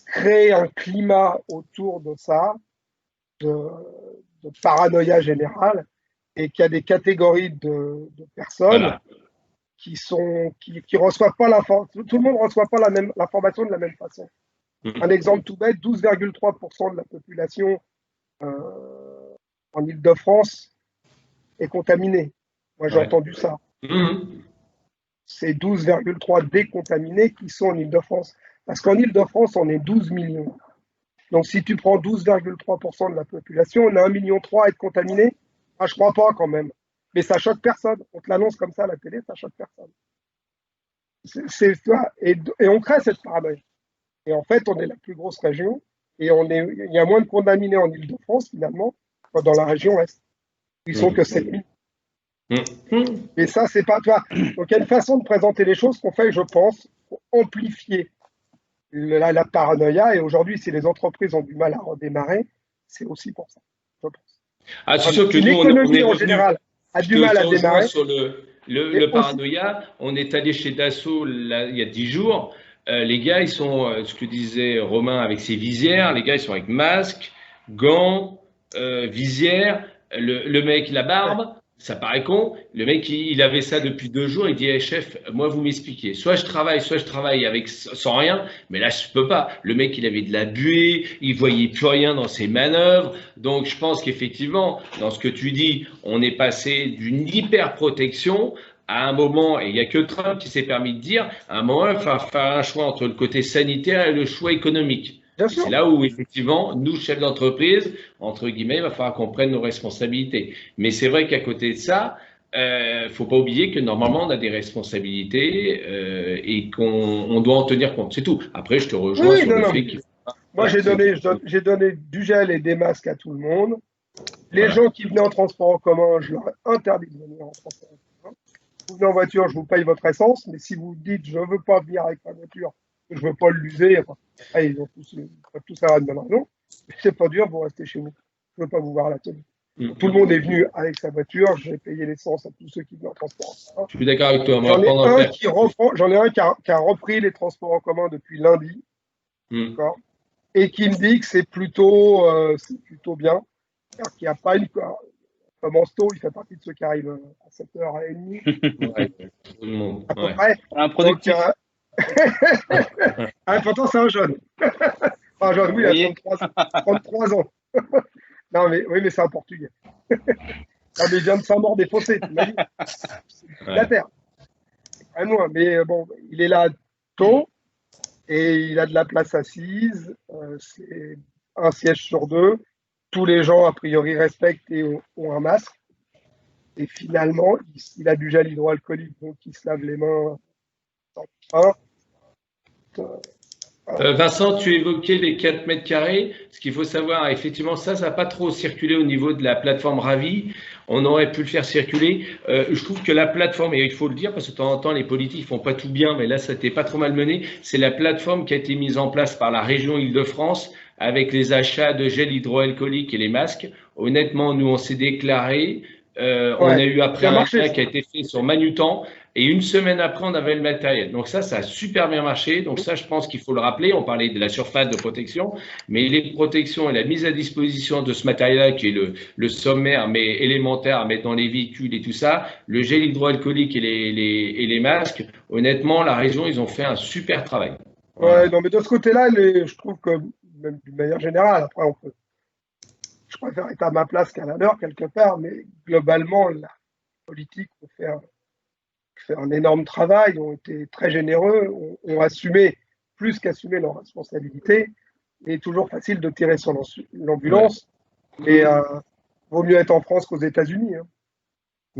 créé un climat autour de ça, de paranoïa générale, et qu'il y a des catégories de personnes qui reçoivent pas l'information. Tout le monde ne reçoit pas l'information de la même façon. Un exemple tout bête, 12,3% de la population en Île-de-France est contaminée. Moi, j'ai entendu ça. C'est 12,3 décontaminés qui sont en Île-de-France. Parce qu'en Île-de-France, on est 12 millions. Donc, si tu prends 12,3% de la population, on a 1,3 million à être contaminés. Ah, je crois pas quand même. Mais ça choque personne. On te l'annonce comme ça à la télé, ça choque personne. Et on crée cette paranoïa. Et en fait, on est la plus grosse région. Et il y a moins de contaminés en Île-de-France, finalement, que dans la région Est. Ils sont que 7 000. Et ça, c'est pas toi. Donc, il y a une façon de présenter les choses qu'on fait, je pense, pour amplifier la paranoïa. Et aujourd'hui, si les entreprises ont du mal à redémarrer, c'est aussi pour ça, je pense. Ah, c'est sûr que Si nous, on est l'économie en revenu. général a Je du mal à te rejoins démarrer, sur le et aussi, paranoïa. On est allé chez Dassault là, il y a 10 jours. Les gars, ils sont, ce que disait Romain avec ses visières, les gars, ils sont avec masque, gants, visière. Le mec, la barbe, ça paraît con. Le mec, il avait ça depuis 2 jours. Il dit, hey, chef, moi, vous m'expliquez. Soit je travaille avec, sans rien, mais là, je peux pas. Le mec, il avait de la buée, il voyait plus rien dans ses manœuvres. Donc, je pense qu'effectivement, dans ce que tu dis, on est passé d'une hyper protection à un moment, et il n'y a que Trump qui s'est permis de dire, à un moment, il va faire un choix entre le côté sanitaire et le choix économique. bien C'est sûr. là où, effectivement, nous, chefs d'entreprise, entre guillemets, il va falloir qu'on prenne nos responsabilités. Mais c'est vrai qu'à côté de ça, faut pas oublier que normalement, on a des responsabilités et qu'on doit en tenir compte. C'est tout. Après, je te rejoins Oui, sur non, le non. fait qu'il faut pas. Moi, Voilà, j'ai donné du gel et des masques à tout le monde. Les voilà. gens qui venaient en transport en commun, je leur ai interdit de venir en transport en commun. Vous venez en voiture, je vous paye votre essence, mais si vous dites je ne veux pas venir avec ma voiture, je ne veux pas l'user, enfin, après, ils peuvent tous avoir une bonne raison. C'est pas dur, vous restez chez vous. Je ne veux pas vous voir à la télé. Tout le monde est venu avec sa voiture, j'ai payé l'essence à tous ceux qui venaient en transport en commun. Je suis d'accord avec toi. On va J'en ai reprendre un après. qui a repris les transports en commun depuis lundi, d'accord, et qui me dit que c'est plutôt bien. C'est-à-dire qu'il n'y a pas une. Commence tôt, il fait partie de ceux qui arrivent à 7h30, Ouais, tout le monde. à peu Ouais. près. Un Donc, productif. pourtant, c'est un jeune. Enfin, un jeune, oui, Vous il voyez, a 33 ans. Non, mais oui, mais c'est un Portugais. Non, mais il vient de Saint-Maur-des-Fossés, t'imagines? C'est la Ouais. terre. C'est pas loin. Mais bon, il est là tôt et il a de la place assise. C'est un siège sur 2. Tous les gens, a priori, respectent et ont un masque. Et finalement, il a du gel hydroalcoolique, donc il se lave les mains. Hein. Vincent, tu évoquais les 4 mètres carrés. Ce qu'il faut savoir, effectivement, ça n'a pas trop circulé au niveau de la plateforme Ravi. On aurait pu le faire circuler. Je trouve que la plateforme, et il faut le dire, parce que de temps en temps, les politiques font pas tout bien, mais là, ça n'était pas trop mal mené. C'est la plateforme qui a été mise en place par la région Île-de-France avec les achats de gel hydroalcoolique et les masques. Honnêtement, nous, on s'est déclaré. On a eu après un lien qui a été fait sur Manutan. Et une semaine après, on avait le matériel. Donc ça a super bien marché. Donc ça, je pense qu'il faut le rappeler. On parlait de la surface de protection, mais les protections et la mise à disposition de ce matériel-là, qui est le sommaire, mais élémentaire à mettre dans les véhicules et tout ça, le gel hydroalcoolique et les masques, honnêtement, la région, ils ont fait un super travail. Voilà. Ouais, non, mais de ce côté-là, je trouve que, même d'une manière générale, après, je préfère être à ma place qu'à la leur, quelque part, mais globalement, la politique fait un énorme travail, ont été très généreux, ont assumé, plus qu'assumé leurs responsabilités. Il est toujours facile de tirer sur l'ambulance, mais vaut mieux être en France qu'aux États-Unis. Hein.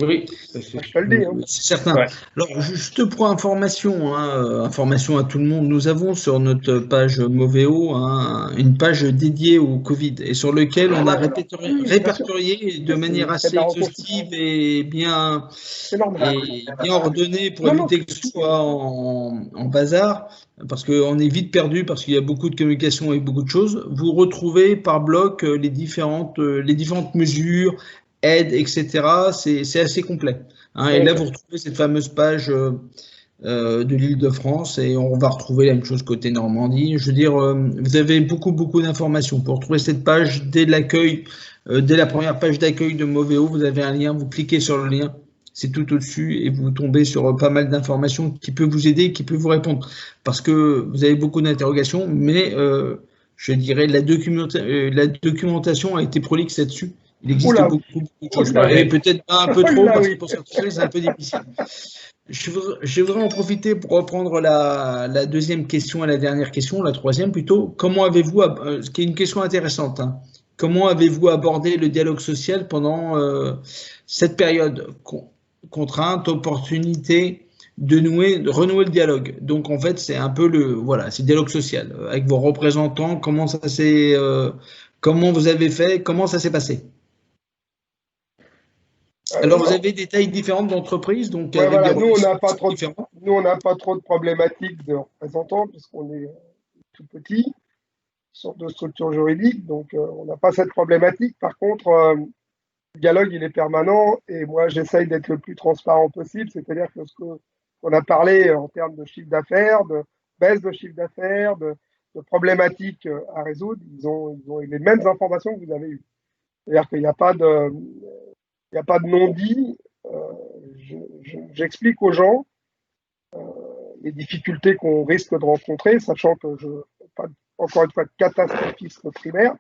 Oui, je te le dis. Hein. C'est certain. Ouais. Alors, juste pour information, information à tout le monde, nous avons sur notre page Moveo une page dédiée au Covid et sur lequel on a répertorié de manière assez exhaustive et bien ordonnée pour éviter que ce soit en bazar, parce qu'on est vite perdu, parce qu'il y a beaucoup de communication et beaucoup de choses. Vous retrouvez par bloc les différentes mesures, aide, etc. C'est assez complet. Et là, vous retrouvez cette fameuse page de l'Île-de-France et on va retrouver la même chose côté Normandie. Je veux dire, vous avez beaucoup d'informations. Pour retrouver cette page dès l'accueil, dès la première page d'accueil de Moveo, vous avez un lien, vous cliquez sur le lien, c'est tout au-dessus et vous tombez sur pas mal d'informations qui peuvent vous aider, qui peuvent vous répondre. Parce que vous avez beaucoup d'interrogations, mais je dirais la documentation a été prolixe là-dessus. Il existe beaucoup de choses. Et peut-être pas un peu trop, parce que pour certains, c'est un peu difficile. Je voudrais en profiter pour reprendre la deuxième question et la dernière question, la troisième plutôt. Comment avez-vous, ce qui est une question intéressante, comment avez-vous abordé le dialogue social pendant cette période? Contrainte, opportunité de renouer le dialogue. Donc en fait, c'est un peu c'est le dialogue social. Avec vos représentants, comment vous avez fait, comment ça s'est passé? Alors, vous avez des tailles différentes d'entreprises, donc Ouais, avec voilà, des nous, on relations n'a pas trop différentes. nous, on n'a pas trop de problématiques de représentants, puisqu'on est tout petit, une sorte de structure juridique, donc on n'a pas cette problématique. Par contre, le dialogue, il est permanent, et moi, j'essaye d'être le plus transparent possible, c'est-à-dire que qu'on a parlé en termes de chiffre d'affaires, de baisse de chiffre d'affaires, de problématiques à résoudre, ils ont eu les mêmes informations que vous avez eues. C'est-à-dire qu'il n'y a pas de, il n'y a pas de non-dit. J'explique aux gens les difficultés qu'on risque de rencontrer, sachant que je ne fais pas, encore une fois, de catastrophisme primaire,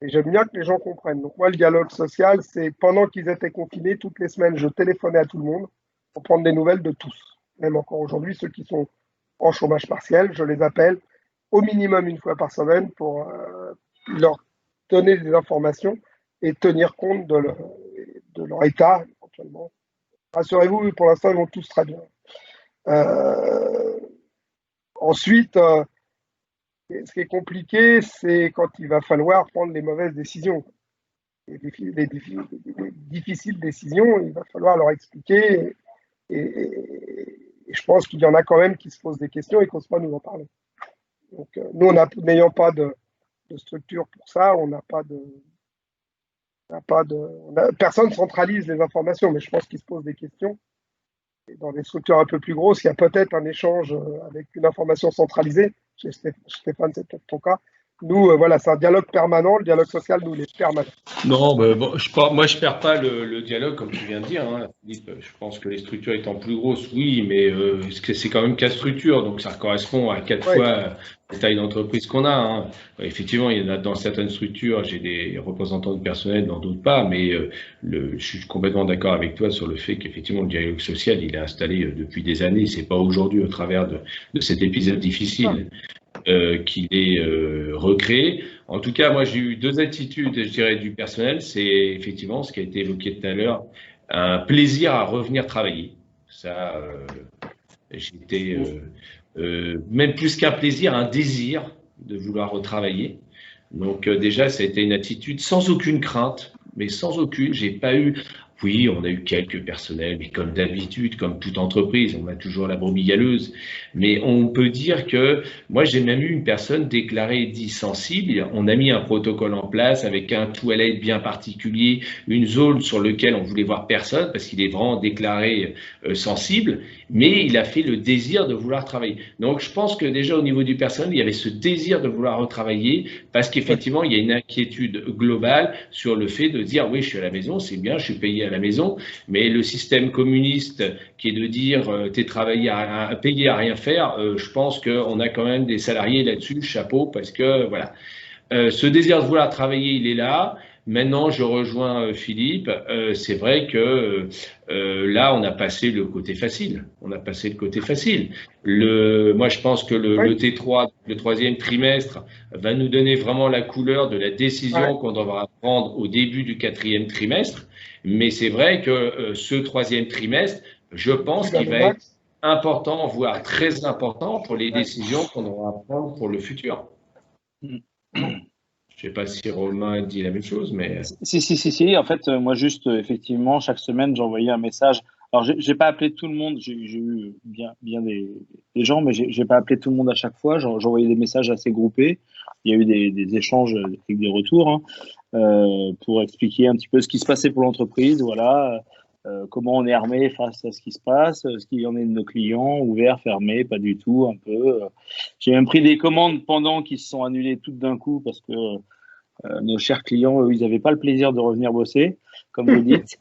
et j'aime bien que les gens comprennent. Donc moi, le dialogue social, c'est pendant qu'ils étaient confinés, toutes les semaines, je téléphonais à tout le monde pour prendre des nouvelles de tous. Même encore aujourd'hui, ceux qui sont en chômage partiel, je les appelle au minimum une fois par semaine pour leur donner des informations et tenir compte de leur état, éventuellement. Rassurez-vous, pour l'instant, ils vont tous très bien. Ensuite, ce qui est compliqué, c'est quand il va falloir prendre les mauvaises décisions. Les difficiles décisions, il va falloir leur expliquer. Et je pense qu'il y en a quand même qui se posent des questions et qui n'osent pas nous en parler. Donc, nous, n'ayant pas de structure pour ça, personne ne centralise les informations, mais je pense qu'ils se posent des questions. Et dans des structures un peu plus grosses, il y a peut-être un échange avec une information centralisée. Chez Stéphane, c'est peut-être ton cas. Nous, voilà, c'est un dialogue permanent. Le dialogue social, nous, il est permanent. Non, bon, moi je perds pas le dialogue comme tu viens de dire, hein, Philippe. Je pense que les structures étant plus grosses, oui, mais c'est quand même 4 structures, donc ça correspond à 4 fois la taille d'entreprise qu'on a. Hein. Effectivement, il y en a dans certaines structures, j'ai des représentants de personnel, dans d'autres pas, mais je suis complètement d'accord avec toi sur le fait qu'effectivement le dialogue social, il est installé depuis des années. C'est pas aujourd'hui au travers de cet épisode difficile qu'il est recréé. En tout cas, moi, j'ai eu 2 attitudes, je dirais, du personnel. C'est effectivement ce qui a été évoqué tout à l'heure, un plaisir à revenir travailler. Ça, j'étais même plus qu'un plaisir, un désir de vouloir retravailler. Donc déjà, ça a été une attitude sans aucune crainte, mais sans aucune. J'ai pas eu. Oui, on a eu quelques personnels, mais comme d'habitude, comme toute entreprise, on a toujours la brebis galeuse. Mais on peut dire que moi, j'ai même eu une personne déclarée dite sensible. On a mis un protocole en place avec un toilette bien particulier, une zone sur laquelle on voulait voir personne parce qu'il est vraiment déclaré sensible. Mais il a fait le désir de vouloir travailler. Donc, je pense que déjà au niveau du personnel, il y avait ce désir de vouloir retravailler parce qu'effectivement, il y a une inquiétude globale sur le fait de dire oui, je suis à la maison, c'est bien, je suis payé à la maison, mais le système communiste qui est de dire t'es payé à rien faire, je pense qu'on a quand même des salariés là-dessus, chapeau, parce que voilà. Ce désir de vouloir travailler, il est là. Maintenant, je rejoins Philippe. C'est vrai que là, on a passé le côté facile. On a passé le côté facile. Moi, je pense que le T3, le 3e trimestre, va nous donner vraiment la couleur de la décision qu'on devra prendre au début du 4e trimestre. Mais c'est vrai que ce 3e trimestre, je pense qu'il va être important, voire très important pour les décisions qu'on aura à prendre pour le futur. Je ne sais pas si Romain dit la même chose, mais… Si. En fait, moi, juste, effectivement, chaque semaine, j'envoyais un message. Alors, je n'ai pas appelé tout le monde. J'ai eu bien des gens, mais je n'ai pas appelé tout le monde à chaque fois. J'envoyais des messages assez groupés. Il y a eu des échanges avec des retours pour expliquer un petit peu ce qui se passait pour l'entreprise. Voilà. Comment on est armé face à ce qui se passe, ce qu'il y en est de nos clients, ouverts, fermés, pas du tout, un peu. J'ai même pris des commandes pendant qui se sont annulées toutes d'un coup parce que nos chers clients, eux, ils n'avaient pas le plaisir de revenir bosser, comme vous dites.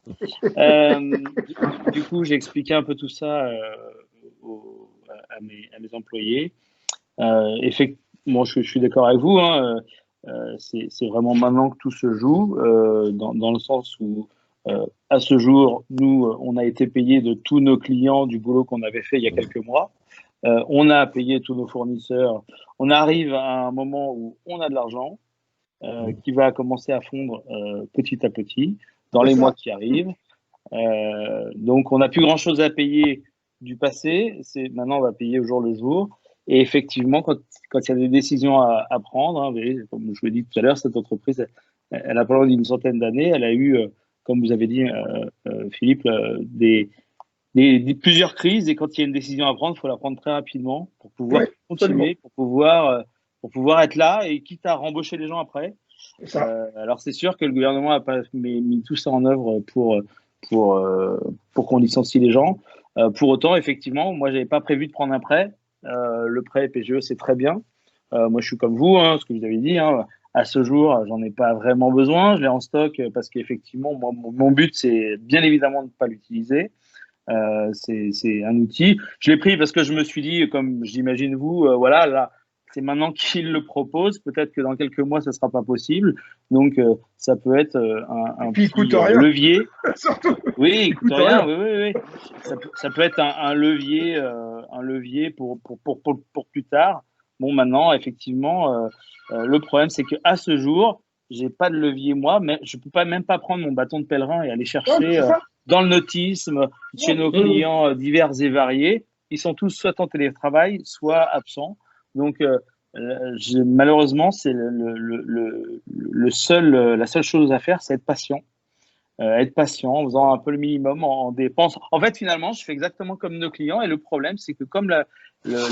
Du coup, j'ai expliqué un peu tout ça à mes employés. Effectivement, je suis d'accord avec vous. C'est vraiment maintenant que tout se joue, dans le sens où à ce jour, nous, on a été payé de tous nos clients du boulot qu'on avait fait il y a quelques mois. On a payé tous nos fournisseurs. On arrive à un moment où on a de l'argent qui va commencer à fondre petit à petit dans les mois qui arrivent. Donc, on n'a plus grand-chose à payer du passé. Maintenant, on va payer au jour le jour. Et effectivement, quand il y a des décisions à prendre, comme je l'ai dit tout à l'heure, cette entreprise, elle a pas loin d'une centaine d'années. Elle a eu comme vous avez dit, Philippe, plusieurs crises, et quand il y a une décision à prendre, il faut la prendre très rapidement pour pouvoir continuer, pour pouvoir être là, et quitte à rembaucher les gens après. Alors c'est sûr que le gouvernement n'a pas mis tout ça en œuvre pour qu'on licencie les gens. Pour autant, effectivement, moi, j'avais pas prévu de prendre un prêt. Le prêt PGE, c'est très bien. Moi, je suis comme vous, ce que vous avez dit. À ce jour, j'en ai pas vraiment besoin. Je l'ai en stock parce qu'effectivement, moi, mon but, c'est bien évidemment de ne pas l'utiliser. C'est un outil. Je l'ai pris parce que je me suis dit, comme j'imagine vous, voilà, là, c'est maintenant qu'il le propose. Peut-être que dans quelques mois, ça sera pas possible. Donc, ça peut être un petit levier. Surtout. Oui, il coûte rien. Oui. Ça peut être un levier pour plus tard. Bon, maintenant, effectivement, le problème, c'est qu'à ce jour, j'ai pas de levier moi, mais je peux même pas prendre mon bâton de pèlerin et aller chercher dans le nautisme chez nos clients divers et variés. Ils sont tous soit en télétravail, soit absents. Donc, malheureusement, c'est la seule chose à faire, c'est être patient. Être patient en faisant un peu le minimum en dépenses. En fait, finalement, je fais exactement comme nos clients. Et le problème, c'est que comme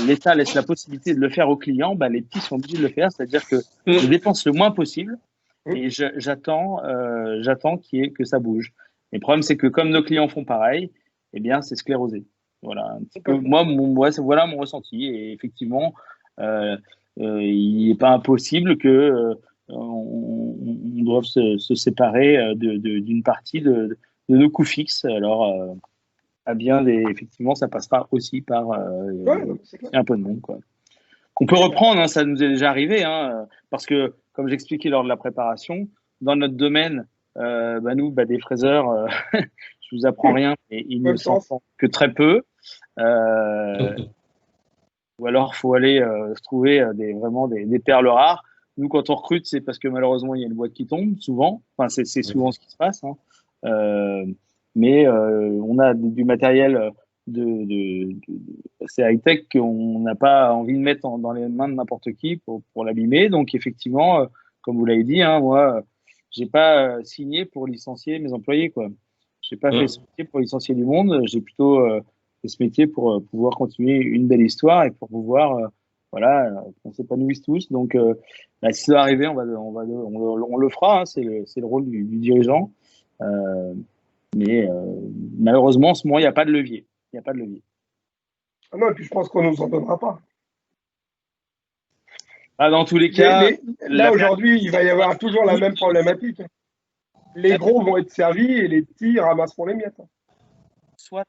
l'État laisse la possibilité de le faire aux clients, les petits sont obligés de le faire. C'est-à-dire que je dépense le moins possible et j'attends que ça bouge. Et le problème, c'est que comme nos clients font pareil, eh bien, c'est sclérosé. Voilà un petit peu. Moi, voilà mon ressenti. Et effectivement, il n'est pas impossible que on doit se séparer d'une partie de nos coûts fixes. Alors, effectivement, ça passera aussi par un peu de monde, quoi. On peut reprendre, ça nous est déjà arrivé, parce que, comme j'expliquais lors de la préparation, dans notre domaine, nous, des fraiseurs, je vous apprends rien, mais ils ne s'en font que très peu. Ou alors, il faut aller se trouver vraiment des perles rares. Nous, quand on recrute, c'est parce que malheureusement, il y a une boîte qui tombe, souvent. Enfin, c'est souvent ce qui se passe. Mais on a du matériel c'est high-tech qu'on n'a pas envie de mettre dans les mains de n'importe qui pour l'abîmer. Donc, effectivement, comme vous l'avez dit, moi, j'ai pas signé pour licencier mes employés, quoi. J'ai pas fait ce métier pour licencier du monde. J'ai plutôt fait ce métier pour pouvoir continuer une belle histoire et pour pouvoir qu'on s'épanouisse tous. Donc, si ça doit arriver, on le fera. C'est le rôle du dirigeant. Mais malheureusement, en ce moment, il n'y a pas de levier. Il n'y a pas de levier. Ah non, et puis je pense qu'on ne nous en donnera pas. Dans tous les cas. Là, aujourd'hui, il va y avoir toujours la même problématique. Les gros vont être servis et les petits ramasseront les miettes. Soit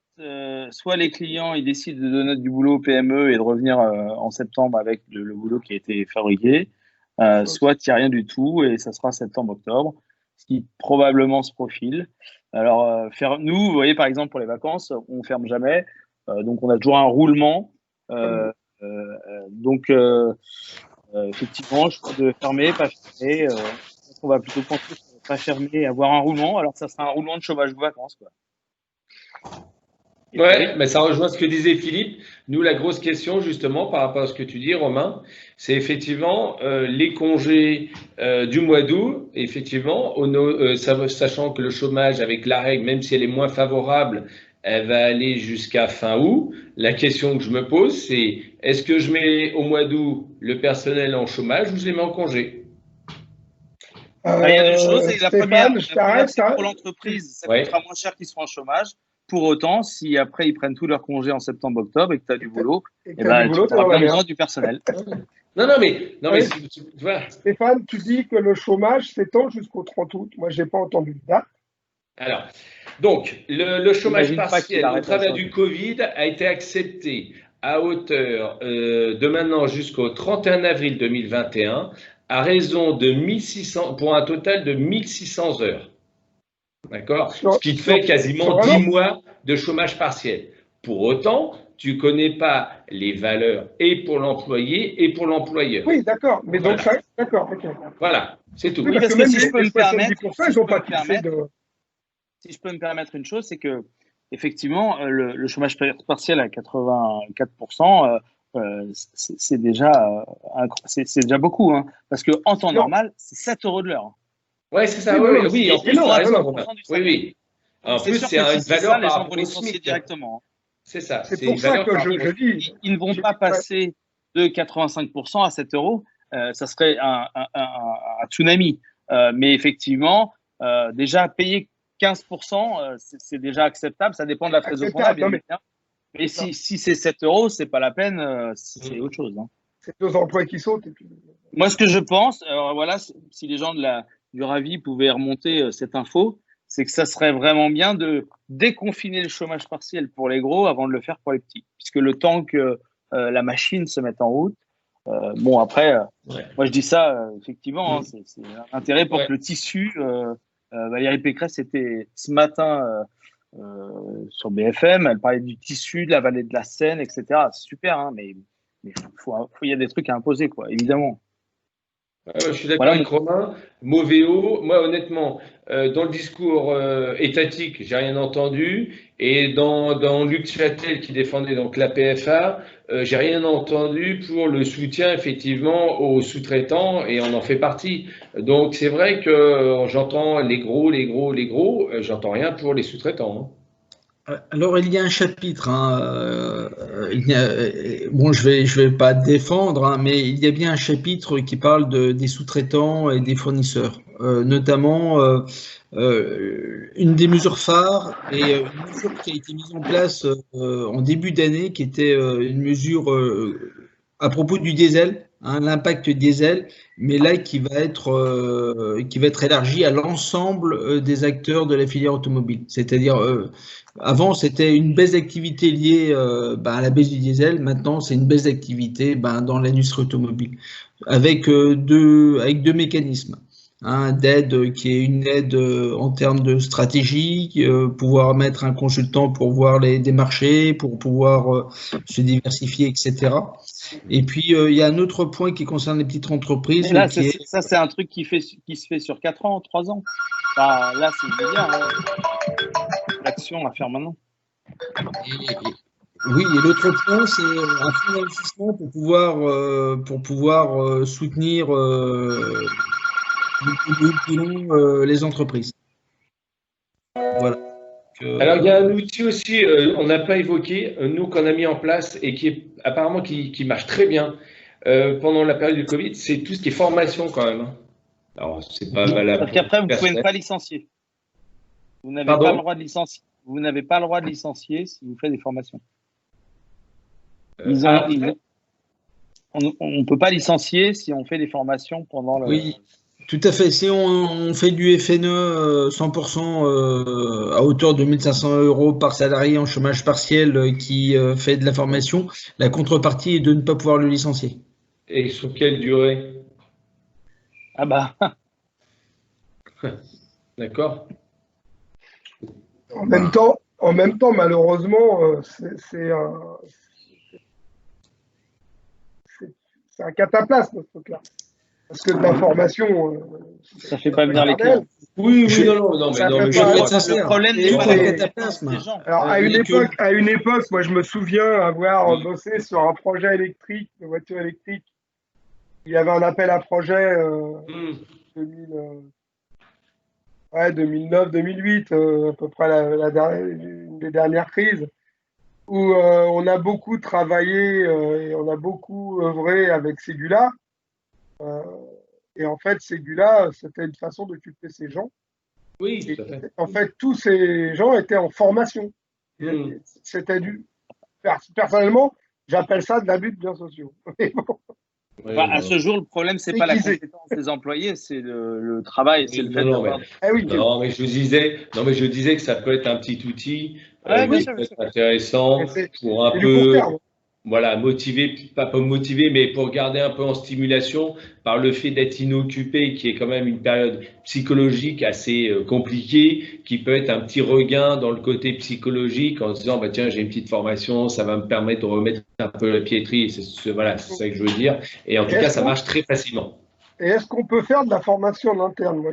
les clients ils décident de donner du boulot au PME et de revenir en septembre avec le boulot qui a été fabriqué, soit il n'y a rien du tout et ça sera septembre-octobre, ce qui probablement se profile. Alors, nous, vous voyez, par exemple, pour les vacances, on ne ferme jamais, donc on a toujours un roulement. Donc, effectivement, je crois de fermer, pas fermer. On va plutôt penser pas fermer et avoir un roulement, alors ça sera un roulement de chômage de vacances, quoi. Ouais, mais ça rejoint ce que disait Philippe. Nous, la grosse question, justement, par rapport à ce que tu dis, Romain, c'est effectivement les congés du mois d'août, effectivement, sachant que le chômage, avec la règle, même si elle est moins favorable, elle va aller jusqu'à fin août. La question que je me pose, c'est est-ce que je mets au mois d'août le personnel en chômage ou je les mets en congé? Il y a deux choses. Et la première, c'est pour l'entreprise, ça coûtera moins cher qu'ils soient en chômage. Pour autant, si après ils prennent tous leurs congés en septembre-octobre et que tu as du boulot, tu auras besoin du personnel. Non, mais tu vois. Stéphane, tu dis que le chômage s'étend jusqu'au 30 août. Moi, je n'ai pas entendu de date. Alors, donc, le chômage partiel au travers du Covid a été accepté à hauteur de maintenant jusqu'au 31 avril 2021 à raison de 1600, pour un total de 1600 heures. D'accord? Ce qui te fait quasiment 10 mois de chômage partiel. Pour autant, tu ne connais pas les valeurs et pour l'employé et pour l'employeur. Oui, d'accord. Mais donc, ça, d'accord. Okay. Voilà, c'est tout. Oui, parce que si je peux me permettre, si je peux me permettre une chose, c'est que effectivement, le chômage partiel à 84%, c'est déjà beaucoup, parce que en temps normal, c'est 7 € de l'heure. Ouais, c'est ça. Oui, Oui, non, oui, oui, en Ils plus, tu ont as à raison, 100% Romain. du Oui, salaire. oui. En C'est plus, sûr c'est que si une c'est valeur ça, les par gens vont rapport au licencier SMIC. directement. C'est ça. C'est C'est pour une ça valeur que par je rapport au dis. Ils ne vont pas passer de 85% à 7 euros. Ça serait un tsunami. Mais effectivement, déjà, payer 15%, c'est déjà acceptable. Ça dépend de la trésorerie qu'on a, Acceptable. bien Non, mais évidemment. Mais si c'est 7 euros, c'est pas la peine, c'est autre chose. Hein. c'est 2 emplois qui sautent. Et puis... Moi, ce que je pense, alors voilà, si les gens du Ravi pouvaient remonter cette info, c'est que ça serait vraiment bien de déconfiner le chômage partiel pour les gros avant de le faire pour les petits. Puisque le temps que la machine se mette en route, bon, après, Ouais. moi je dis ça, effectivement, hein, c'est un intérêt pour Ouais. que le tissu, Valérie Pécresse était ce matin sur BFM, elle parlait du tissu, de la vallée de la Seine, etc. C'est super, hein, mais il y a des trucs à imposer, quoi, évidemment. Je suis d'accord Voilà, avec Romain. Mauvais. Moi, honnêtement, dans le discours étatique, j'ai rien entendu. Et dans Luc Châtel qui défendait donc la PFA, j'ai rien entendu pour le soutien effectivement aux sous-traitants et on en fait partie. Donc c'est vrai que j'entends les gros, j'entends rien pour les sous-traitants. Hein. Alors, il y a un chapitre, hein, bon, je vais pas défendre, hein, mais il y a bien un chapitre qui parle des sous-traitants et des fournisseurs, notamment une des mesures phares et une mesure qui a été mise en place en début d'année, qui était une mesure à propos du diesel, hein, l'impact diesel, mais là qui va être élargi à l'ensemble des acteurs de la filière automobile, c'est-à-dire avant, c'était une baisse d'activité liée à la baisse du diesel. Maintenant, c'est une baisse d'activité dans l'industrie automobile avec deux mécanismes. D'aide qui est une aide en termes de stratégie, pouvoir mettre un consultant pour voir des marchés, pour pouvoir se diversifier, etc. Et puis, il y a un autre point qui concerne les petites entreprises. Mais là, ça, c'est un truc qui se fait sur 4 ans, 3 ans. Enfin, là, c'est immédiat. Hein. L'action à faire maintenant. Oui, et l'autre point, c'est un fonds d'investissement pour pouvoir soutenir les entreprises. Voilà. Alors, il y a un outil aussi, on n'a pas évoqué, nous, qu'on a mis en place et qui est apparemment qui marche très bien pendant la période du Covid, c'est tout ce qui est formation quand même. Alors, c'est pas valable. Parce qu'après, vous ne pouvez pas licencier. Vous n'avez pas le droit de licencier. Vous n'avez pas le droit de licencier si vous faites des formations. On ne peut pas licencier si on fait des formations pendant le. Oui, tout à fait. Si on fait du FNE 100% à hauteur de 1 500 € par salarié en chômage partiel qui fait de la formation, la contrepartie est de ne pas pouvoir le licencier. Et sur quelle durée? Ah bah. D'accord. En même temps, malheureusement, c'est un cataplasme, ce truc-là. Parce que de l'information. Ça fait pas venir les clients. Oui, non, mais le problème n'est pas le cataplasme des gens. Alors, à une époque, moi, je me souviens avoir bossé sur un projet électrique, de voiture électrique. Il y avait un appel à projet 2009-2008, à peu près une des dernières crises, où on a beaucoup travaillé et on a beaucoup œuvré avec Ségula. Et en fait, Ségula, c'était une façon d'occuper ces gens. Oui, tout à fait. En fait, tous ces gens étaient en formation. C'était personnellement, j'appelle ça de l'abus de biens sociaux. À ce jour, le problème, c'est pas la compétence des employés, c'est le travail, c'est le fait d'avoir. Non, mais je disais que ça peut être un petit outil qui peut être intéressant pour un peu, voilà, motiver, pas motiver, mais pour garder un peu en stimulation par le fait d'être inoccupé, qui est quand même une période psychologique assez compliquée, qui peut être un petit regain dans le côté psychologique en se disant, bah tiens, j'ai une petite formation, ça va me permettre de remettre un peu la piétrie, voilà, c'est ça que je veux dire. Et en tout cas, ça marche très facilement. Et est-ce qu'on peut faire de la formation en interne, moi,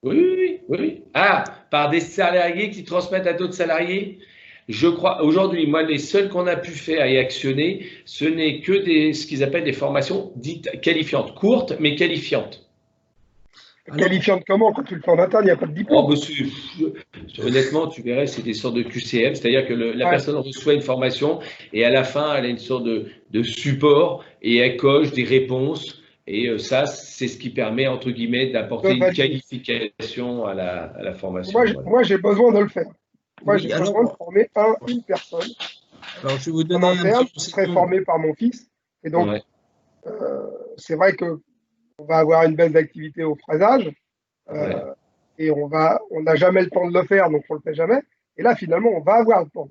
Oui. Ah, par des salariés qui transmettent à d'autres salariés? Je crois, aujourd'hui, moi, les seuls qu'on a pu faire et actionner, ce n'est que ce qu'ils appellent des formations dites qualifiantes, courtes, mais qualifiantes. Qualifiante comment? Quand tu le fais en interne, il n'y a pas de diplôme. Oh, honnêtement, tu verrais, c'est des sortes de QCM, c'est-à-dire que la personne reçoit une formation et à la fin, elle a une sorte de support et elle coche des réponses. Et ça, c'est ce qui permet, entre guillemets, d'apporter une qualification à la formation. Moi, j'ai besoin de le faire. Moi, j'ai besoin de former une personne. Alors, je vais vous donner en interne, qui serait formé par mon fils. Et donc, c'est vrai qu'on va avoir une baisse d'activité au fraisage. Et on n'a jamais le temps de le faire, donc on ne le fait jamais. Et là, finalement, on va avoir le temps.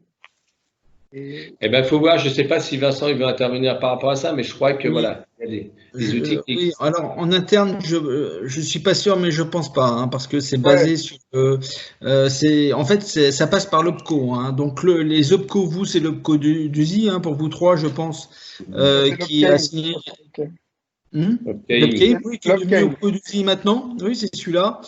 Eh bien, il faut voir, je ne sais pas si Vincent il veut intervenir par rapport à ça, mais je crois que voilà, il y a des outils. Oui, alors en interne, je ne suis pas sûr, mais je ne pense pas, hein, parce que c'est basé sur. En fait, ça passe par l'OPCO. Hein, donc les OPCO, vous, c'est l'OPCO d'USI, hein, pour vous trois, je pense, qui a signé. L'OPCO, oui, qui est devenu OPCO d'USI maintenant. Oui, c'est celui-là.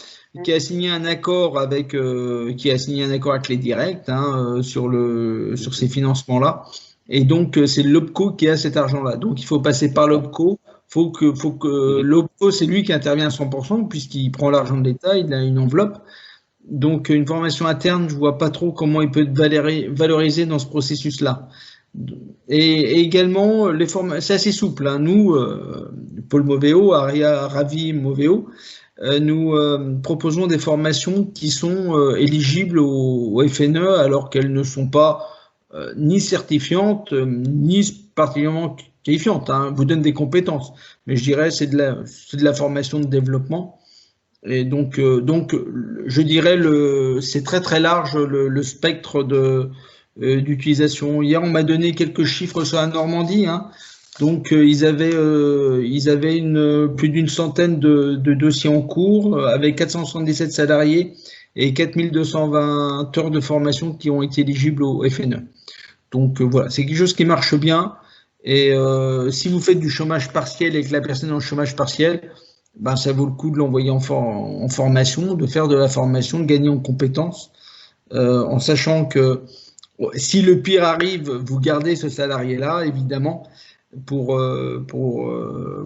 Qui a signé un accord avec les directs, hein, sur ces financements-là. Et donc c'est l'OPCO qui a cet argent-là. Donc il faut passer par l'OPCO. Faut que l'OPCO, c'est lui qui intervient à 100% puisqu'il prend l'argent de l'État, il a une enveloppe. Donc une formation interne, je vois pas trop comment il peut être valorisé dans ce processus-là. Et également c'est assez souple. Hein. Nous, Pôle Moveo, Aria, Ravi, Moveo. Nous proposons des formations qui sont éligibles au FNE alors qu'elles ne sont pas ni certifiantes ni particulièrement qualifiantes. Hein. Vous donnent des compétences, mais je dirais c'est de la formation de développement. Et donc je dirais c'est très très large le spectre d'utilisation. Hier, on m'a donné quelques chiffres sur la Normandie. Hein. Donc, ils avaient plus d'une centaine de dossiers en cours avec 477 salariés et 4220 heures de formation qui ont été éligibles au FNE. Donc, voilà, c'est quelque chose qui marche bien. Et si vous faites du chômage partiel et que la personne est en chômage partiel, ben, ça vaut le coup de l'envoyer en formation, de faire de la formation, de gagner en compétences, en sachant que si le pire arrive, vous gardez ce salarié-là, évidemment.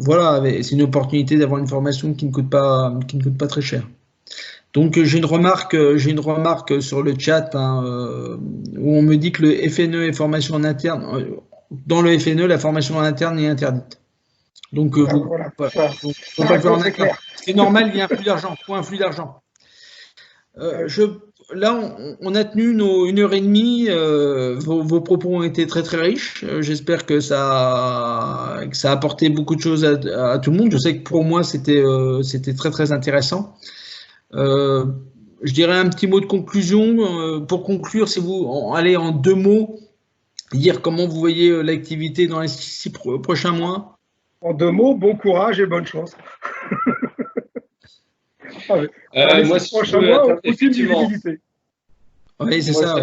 Voilà, c'est une opportunité d'avoir une formation qui ne coûte pas très cher. Donc j'ai une remarque sur le chat, hein, où on me dit que le FNE et formation en interne, dans le FNE, la formation en interne est interdite. Donc c'est normal, il y a un flux d'argent, faut un flux d'argent. Là, on a tenu nos 1h30. Vos propos ont été très très riches. J'espère que ça a apporté beaucoup de choses à tout le monde. Je sais que pour moi, c'était très très intéressant. Je dirais un petit mot de conclusion. Pour conclure, si vous allez en 2 mots, dire comment vous voyez l'activité dans les 6 prochains mois. En 2 mots, bon courage et bonne chance. Moi, si je peux, effectivement, oui, c'est ça.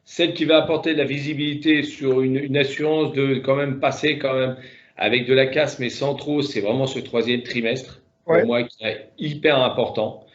Celle qui va apporter de la visibilité sur une assurance de quand même passer quand même avec de la casse, mais sans trop, c'est vraiment ce 3e trimestre, pour moi, qui est hyper important.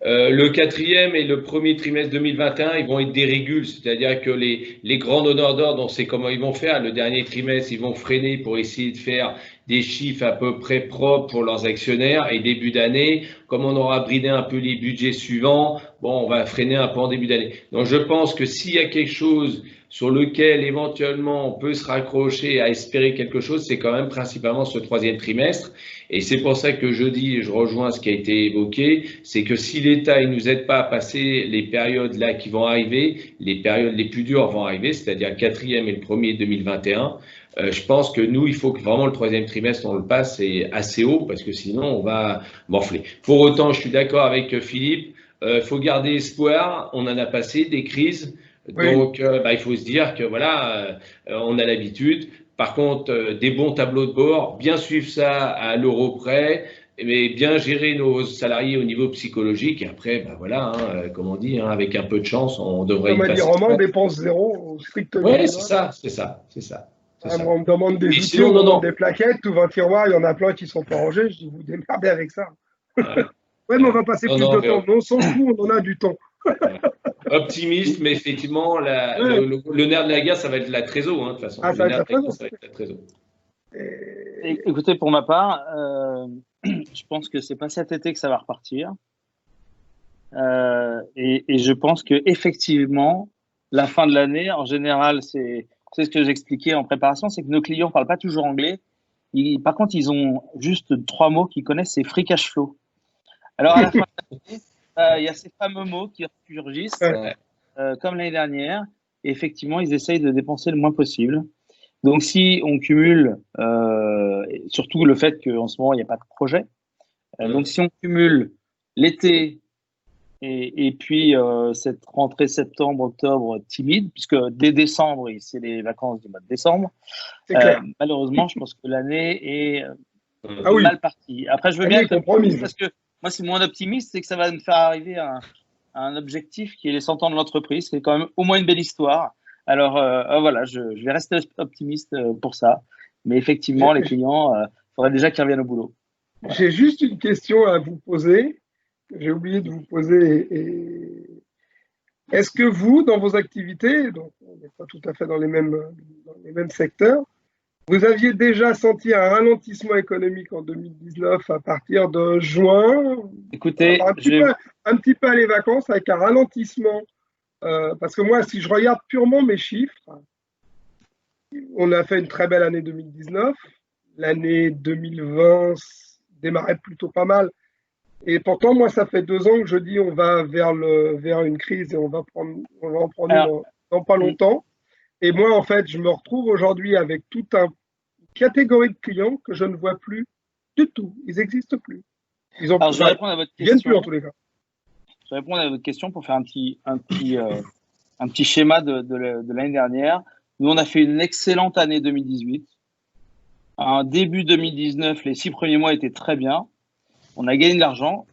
Le 4e et le 1er trimestre 2021, ils vont être des régules, c'est-à-dire que les grands donneurs d'ordre, on sait comment ils vont faire. Le dernier trimestre, ils vont freiner pour essayer de faire des chiffres à peu près propres pour leurs actionnaires. Et début d'année, comme on aura bridé un peu les budgets suivants, bon, on va freiner un peu en début d'année. Donc, je pense que s'il y a quelque chose sur lequel éventuellement on peut se raccrocher à espérer quelque chose, c'est quand même principalement ce 3e trimestre. Et c'est pour ça que je dis, et je rejoins ce qui a été évoqué, c'est que si l'État ne nous aide pas à passer les périodes là qui vont arriver, les périodes les plus dures vont arriver, c'est-à-dire le 4e et le 1er 2021, je pense que nous, il faut que vraiment le 3e trimestre, on le passe assez haut, parce que sinon, on va morfler. Pour autant, je suis d'accord avec Philippe, il faut garder espoir, on en a passé des crises. Donc, il faut se dire que voilà, on a l'habitude. Par contre, des bons tableaux de bord, bien suivre ça à l'euro près, mais bien gérer nos salariés au niveau psychologique. Et après, voilà, hein, comme on dit, hein, avec un peu de chance, on devrait y passer. Comme a dit Romain, dépense zéro, strictement. Oui, c'est ça. Moi, on me demande des outils, on me demande des plaquettes, tout 20 tiroirs, il y en a plein qui sont pas rangés. Je dis, vous démerdez avec ça. Mais on va passer plus de temps. Non, on s'en fout, on en a du temps. Optimiste, mais effectivement, le nerf de la guerre, ça va être la trésor, hein, de toute façon. Ça va être la trésor. Écoutez, pour ma part, je pense que c'est pas cet été que ça va repartir. Et je pense que effectivement, la fin de l'année, en général, c'est ce que j'expliquais en préparation, c'est que nos clients parlent pas toujours anglais. Par contre, ils ont juste 3 mots qu'ils connaissent, c'est free cash flow. Alors, à la fin de l'année, il y a ces fameux mots qui ressurgissent, comme l'année dernière. Et effectivement, ils essayent de dépenser le moins possible. Donc, si on cumule, surtout le fait qu'en ce moment, il n'y a pas de projet. Donc, si on cumule l'été et puis cette rentrée septembre-octobre timide, puisque dès décembre, c'est les vacances du mois de décembre, malheureusement, je pense que l'année est mal partie. Après, je veux bien être optimiste parce que moi, si mon optimiste, c'est que ça va me faire arriver à un objectif qui est les 100 ans de l'entreprise, qui est quand même au moins une belle histoire. Alors, voilà, je vais rester optimiste pour ça. Mais effectivement, les clients, il faudrait déjà qu'ils reviennent au boulot. Voilà. J'ai juste une question à vous poser. J'ai oublié de vous poser. Est-ce que vous, dans vos activités, donc on n'est pas tout à fait dans les mêmes secteurs, vous aviez déjà senti un ralentissement économique en 2019 à partir de juin? Écoutez, un petit peu à les vacances avec un ralentissement. Parce que moi, si je regarde purement mes chiffres, on a fait une très belle année 2019. L'année 2020 démarrait plutôt pas mal. Et pourtant, moi, ça fait 2 ans que je dis on va vers une crise et on va en prendre une dans pas longtemps. Et moi, en fait, je me retrouve aujourd'hui avec toute une catégorie de clients que je ne vois plus du tout. Ils n'existent plus. Alors, je vais répondre à votre question. Ils viennent plus en tous les cas. Je vais répondre à votre question pour faire un petit schéma de l'année dernière. Nous, on a fait une excellente année 2018. Un début 2019, les 6 premiers mois étaient très bien. On a gagné de l'argent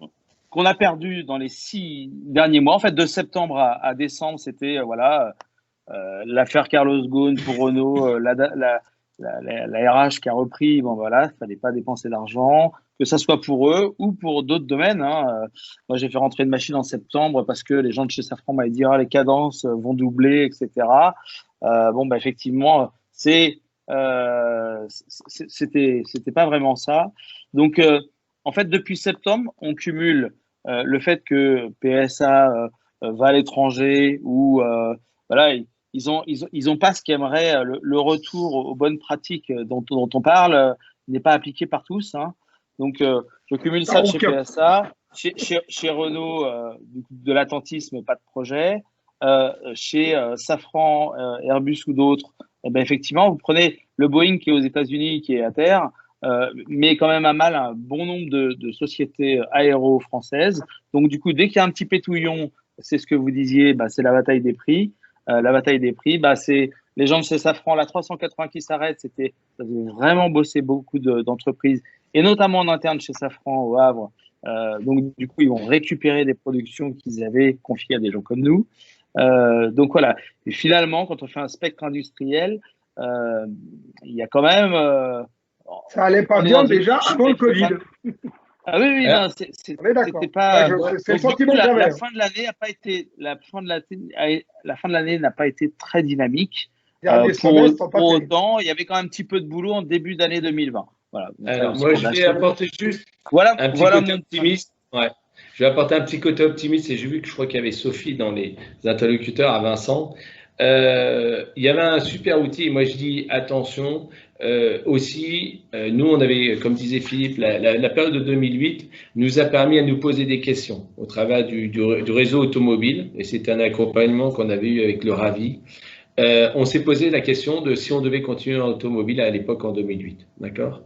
qu'on a perdu dans les 6 derniers mois. En fait, de septembre à décembre, c'était l'affaire Carlos Ghosn pour Renault, la RH qui a repris. Bon, voilà, il fallait pas dépenser d'argent, que ça soit pour eux ou pour d'autres domaines. Moi, j'ai fait rentrer une machine en septembre parce que les gens de chez Safran m'avaient dit les cadences vont doubler, etc. Effectivement, c'était pas vraiment ça. Donc, en fait, depuis septembre, on cumule le fait que PSA va à l'étranger ou ils ont pas ce qu'aimerait le retour aux bonnes pratiques dont on parle n'est pas appliqué par tous. Donc, je cumule ça chez PSA, chez Renault, de l'attentisme, pas de projet. Chez Safran, Airbus ou d'autres, effectivement, vous prenez le Boeing qui est aux États-Unis, qui est à terre, mais quand même à mal un bon nombre de sociétés aéro françaises. Donc, du coup, dès qu'il y a un petit pétouillon, c'est ce que vous disiez, c'est la bataille des prix. La bataille des prix, c'est les gens de chez Safran, la 380 qui s'arrête, ça avait vraiment bossé beaucoup d'entreprises, et notamment en interne chez Safran au Havre. Donc, du coup, ils vont récupérer des productions qu'ils avaient confiées à des gens comme nous. Donc, voilà. Et finalement, quand on fait un spectre industriel, il y a quand même… ça allait pas bien déjà avant le Covid. Ah oui, non, c'était pas. C'est le sentiment que j'avais. La fin de l'année n'a pas été, la fin de l'année n'a pas été très dynamique. Pour autant, il y avait quand même un petit peu de boulot en début d'année 2020. Voilà. Alors, moi, je vais apporter juste un petit côté optimiste. Ouais. Je vais apporter un petit côté optimiste et j'ai vu que je crois qu'il y avait Sophie dans les interlocuteurs à Vincent. Il y avait un super outil et moi je dis attention aussi, nous on avait, comme disait Philippe, la période de 2008 nous a permis à nous poser des questions au travers du réseau automobile et c'est un accompagnement qu'on avait eu avec le Ravi. On s'est posé la question de si on devait continuer en automobile à l'époque en 2008, d'accord?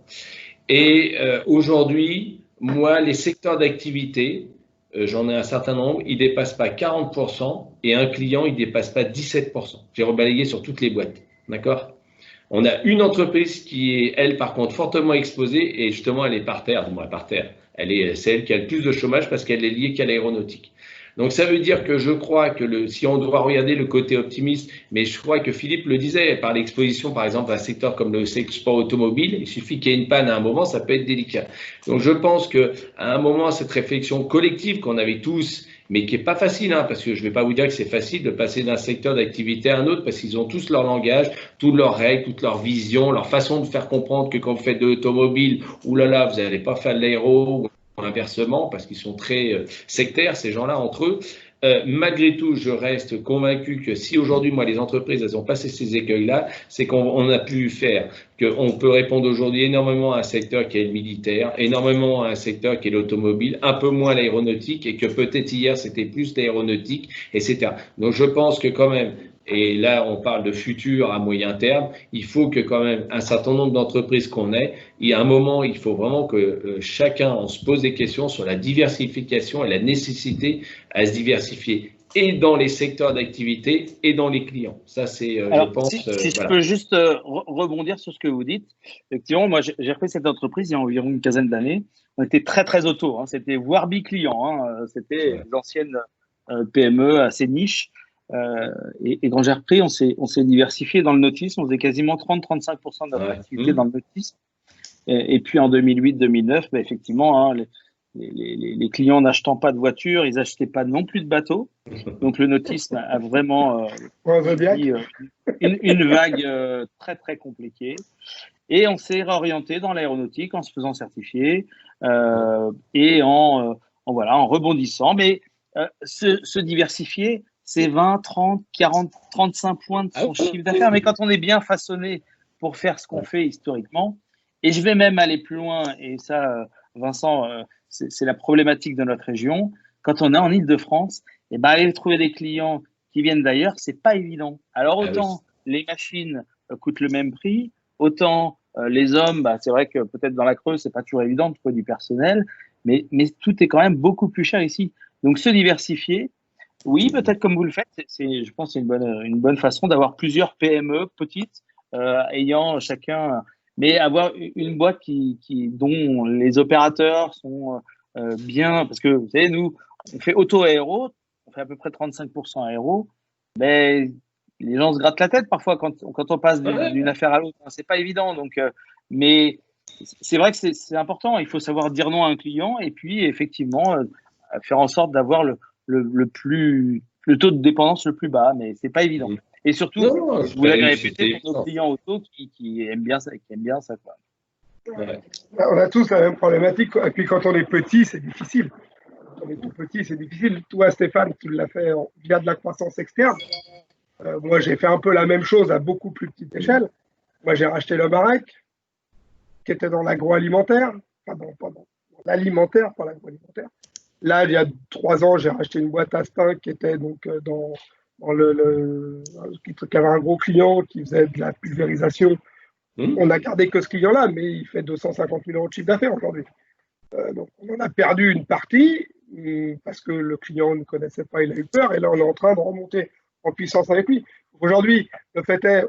Et aujourd'hui, moi les secteurs d'activité, j'en ai un certain nombre, ils ne dépassent pas 40% et un client, il ne dépasse pas 17%. J'ai rebalayé sur toutes les boîtes, d'accord? On a une entreprise qui est, elle, par contre, fortement exposée et justement, elle est par terre. Elle est celle qui a le plus de chômage parce qu'elle est liée qu'à l'aéronautique. Donc, ça veut dire que je crois que si on doit regarder le côté optimiste, mais je crois que Philippe le disait, par l'exposition, par exemple, à un secteur comme le sport automobile, il suffit qu'il y ait une panne à un moment, ça peut être délicat. Donc, je pense qu'à un moment, cette réflexion collective qu'on avait tous mais qui n'est pas facile, hein, parce que je ne vais pas vous dire que c'est facile de passer d'un secteur d'activité à un autre, parce qu'ils ont tous leur langage, toutes leurs règles, toute leur vision, leur façon de faire comprendre que quand vous faites de l'automobile, oulala, vous n'allez pas faire de l'aéro, ou inversement, parce qu'ils sont très sectaires, ces gens-là, entre eux. Malgré tout, je reste convaincu que si aujourd'hui, moi, les entreprises, elles ont passé ces écueils-là, c'est qu'on a pu faire qu'on peut répondre aujourd'hui énormément à un secteur qui est le militaire, énormément à un secteur qui est l'automobile, un peu moins l'aéronautique, et que peut-être hier, c'était plus l'aéronautique, etc. Donc, je pense que quand même, et là, on parle de futur à moyen terme, il faut que quand même un certain nombre d'entreprises qu'on ait, il y a un moment, il faut vraiment que chacun, on se pose des questions sur la diversification et la nécessité à se diversifier et dans les secteurs d'activité et dans les clients. Ça, c'est, je pense… Si je peux juste rebondir sur ce que vous dites. Effectivement, moi, j'ai repris cette entreprise il y a environ une quinzaine d'années. On était très, très auto. Hein. C'était Warby client. Hein. C'était les anciennes PME assez niches. Et quand j'ai repris, on s'est diversifié dans le nautisme. On faisait quasiment 30-35% de notre activité dans le nautisme. Et puis en 2008-2009, bah, effectivement, hein, les clients n'achetant pas de voitures, ils n'achetaient pas non plus de bateaux. Donc le nautisme a vraiment une vague très très compliquée. Et on s'est réorienté dans l'aéronautique en se faisant certifier et en rebondissant. Mais se diversifier, c'est 20, 30, 40, 35 points de son chiffre d'affaires. Mais quand on est bien façonné pour faire ce qu'on fait historiquement, et je vais même aller plus loin, et ça, Vincent, c'est la problématique de notre région. Quand on est en Île-de-France, et ben, aller trouver des clients qui viennent d'ailleurs, c'est pas évident. Alors autant les machines coûtent le même prix, autant les hommes, bah, c'est vrai que peut-être dans la Creuse, c'est pas toujours évident de trouver du personnel, mais tout est quand même beaucoup plus cher ici. Donc se diversifier, oui, peut-être comme vous le faites, je pense que c'est une bonne façon d'avoir plusieurs PME petites, ayant chacun… Mais avoir une boîte dont les opérateurs sont bien, parce que vous savez, nous, on fait auto-aéro, on fait à peu près 35% aéro, mais les gens se grattent la tête parfois quand on passe d'une affaire à l'autre. C'est pas évident, donc, mais c'est vrai que c'est important. Il faut savoir dire non à un client et puis effectivement faire en sorte d'avoir le taux de dépendance le plus bas, mais c'est pas évident. Et surtout, vous l'avez répété pour nos clients auto qui aiment bien ça. Quoi. Ouais. On a tous la même problématique. Et puis quand on est petit, c'est difficile. Quand on est tout petit, c'est difficile. Toi, Stéphane, tu l'as fait via de la croissance externe. Moi, j'ai fait un peu la même chose à beaucoup plus petite échelle. Moi, j'ai racheté le Marek, qui était dans l'agroalimentaire. Pas dans l'alimentaire, pas l'agroalimentaire. Là, il y a 3 ans, j'ai racheté une boîte Astin qui était donc qui avait un gros client qui faisait de la pulvérisation. On a gardé que ce client-là, mais il fait 250 000 € de chiffre d'affaires aujourd'hui. Donc, on en a perdu une partie parce que le client ne connaissait pas, il a eu peur, et là, on est en train de remonter en puissance avec lui. Aujourd'hui, le fait est,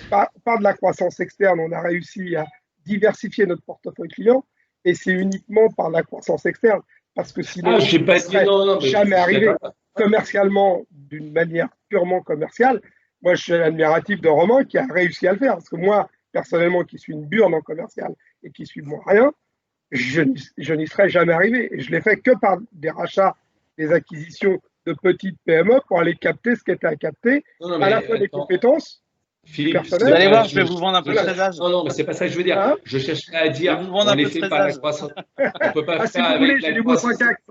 par de la croissance externe, on a réussi à diversifier notre portefeuille client, et c'est uniquement par la croissance externe, parce que sinon, je ne serait jamais arrivé commercialement, d'une manière purement commerciale. Moi, je suis admiratif de Romain qui a réussi à le faire, parce que moi, personnellement, qui suis une burne en commercial et qui suis moins rien, je n'y serais jamais arrivé. Et je l'ai fait que par des rachats, des acquisitions de petites PME pour aller capter ce qui était à capter, à la fois des compétences. Philippe, vous allez voir, je vais vous vendre un peu de présage. Non, mais c'est pas ça que je veux dire. Hein, je chercherais à dire, on les fait par la croissance. On peut pas faire si vous voulez, j'ai du beau 5 axes.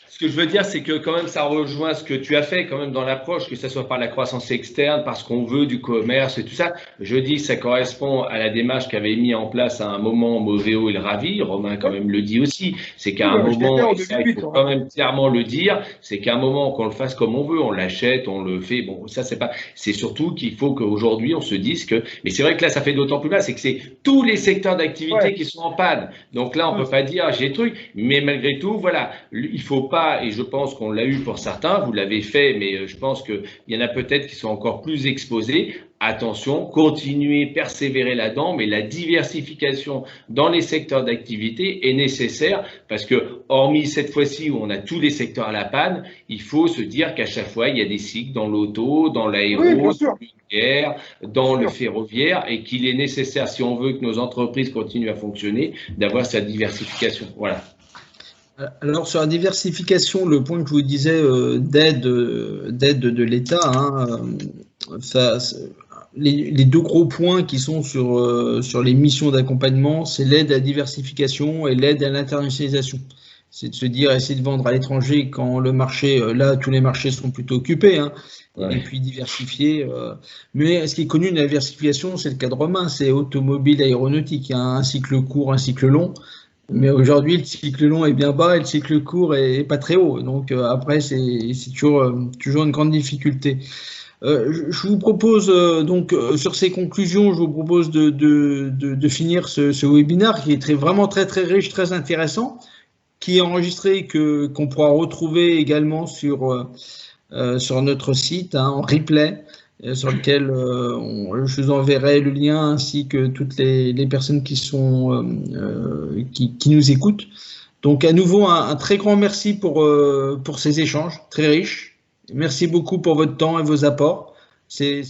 Ce que je veux dire, c'est que quand même, ça rejoint ce que tu as fait quand même dans l'approche, que ce soit par la croissance externe, parce qu'on veut du commerce et tout ça. Je dis que ça correspond à la démarche qu'avait mis en place à un moment Moveo et le Ravi. Romain quand même le dit aussi. C'est qu'à un moment, il faut quand même clairement le dire, c'est qu'à un moment qu'on le fasse comme on veut, on l'achète, on le fait. Bon, ça c'est pas. C'est surtout qu'il faut qu'aujourd'hui on se dise que. Mais c'est vrai que là, ça fait d'autant plus mal, c'est que c'est tous les secteurs d'activité qui sont en panne. Donc là, on peut pas dire j'ai des trucs, mais malgré tout, voilà, il faut pas. Et je pense qu'on l'a eu pour certains, vous l'avez fait, mais je pense qu'il y en a peut-être qui sont encore plus exposés. Attention, continuez, persévérer là-dedans, mais la diversification dans les secteurs d'activité est nécessaire parce que, hormis cette fois-ci où on a tous les secteurs à la panne, il faut se dire qu'à chaque fois, il y a des cycles dans l'auto, dans l'aéro, dans le nucléaire, dans le ferroviaire, et qu'il est nécessaire, si on veut que nos entreprises continuent à fonctionner, d'avoir cette diversification. Voilà. Alors sur la diversification, le point que je vous disais d'aide de l'État, hein, les deux gros points qui sont sur les missions d'accompagnement, c'est l'aide à la diversification et l'aide à l'internationalisation. C'est de se dire, essayer de vendre à l'étranger quand le marché, là, tous les marchés sont plutôt occupés, hein, Ouais. et puis diversifier. Mais ce qui est connu de la diversification, c'est le cadre humain, c'est automobile, aéronautique. Il y a un cycle court, un cycle long. Mais aujourd'hui, le cycle long est bien bas et le cycle court est pas très haut. Donc après, c'est toujours une grande difficulté. Je vous propose sur ces conclusions, je vous propose de finir ce webinaire qui est vraiment très très riche, très intéressant, qui est enregistré qu'on pourra retrouver également sur notre site, hein, en replay, sur lequel je vous enverrai le lien ainsi que toutes les personnes qui nous écoutent. Donc à nouveau un très grand merci pour ces échanges très riches. Merci beaucoup pour votre temps et vos apports. C'est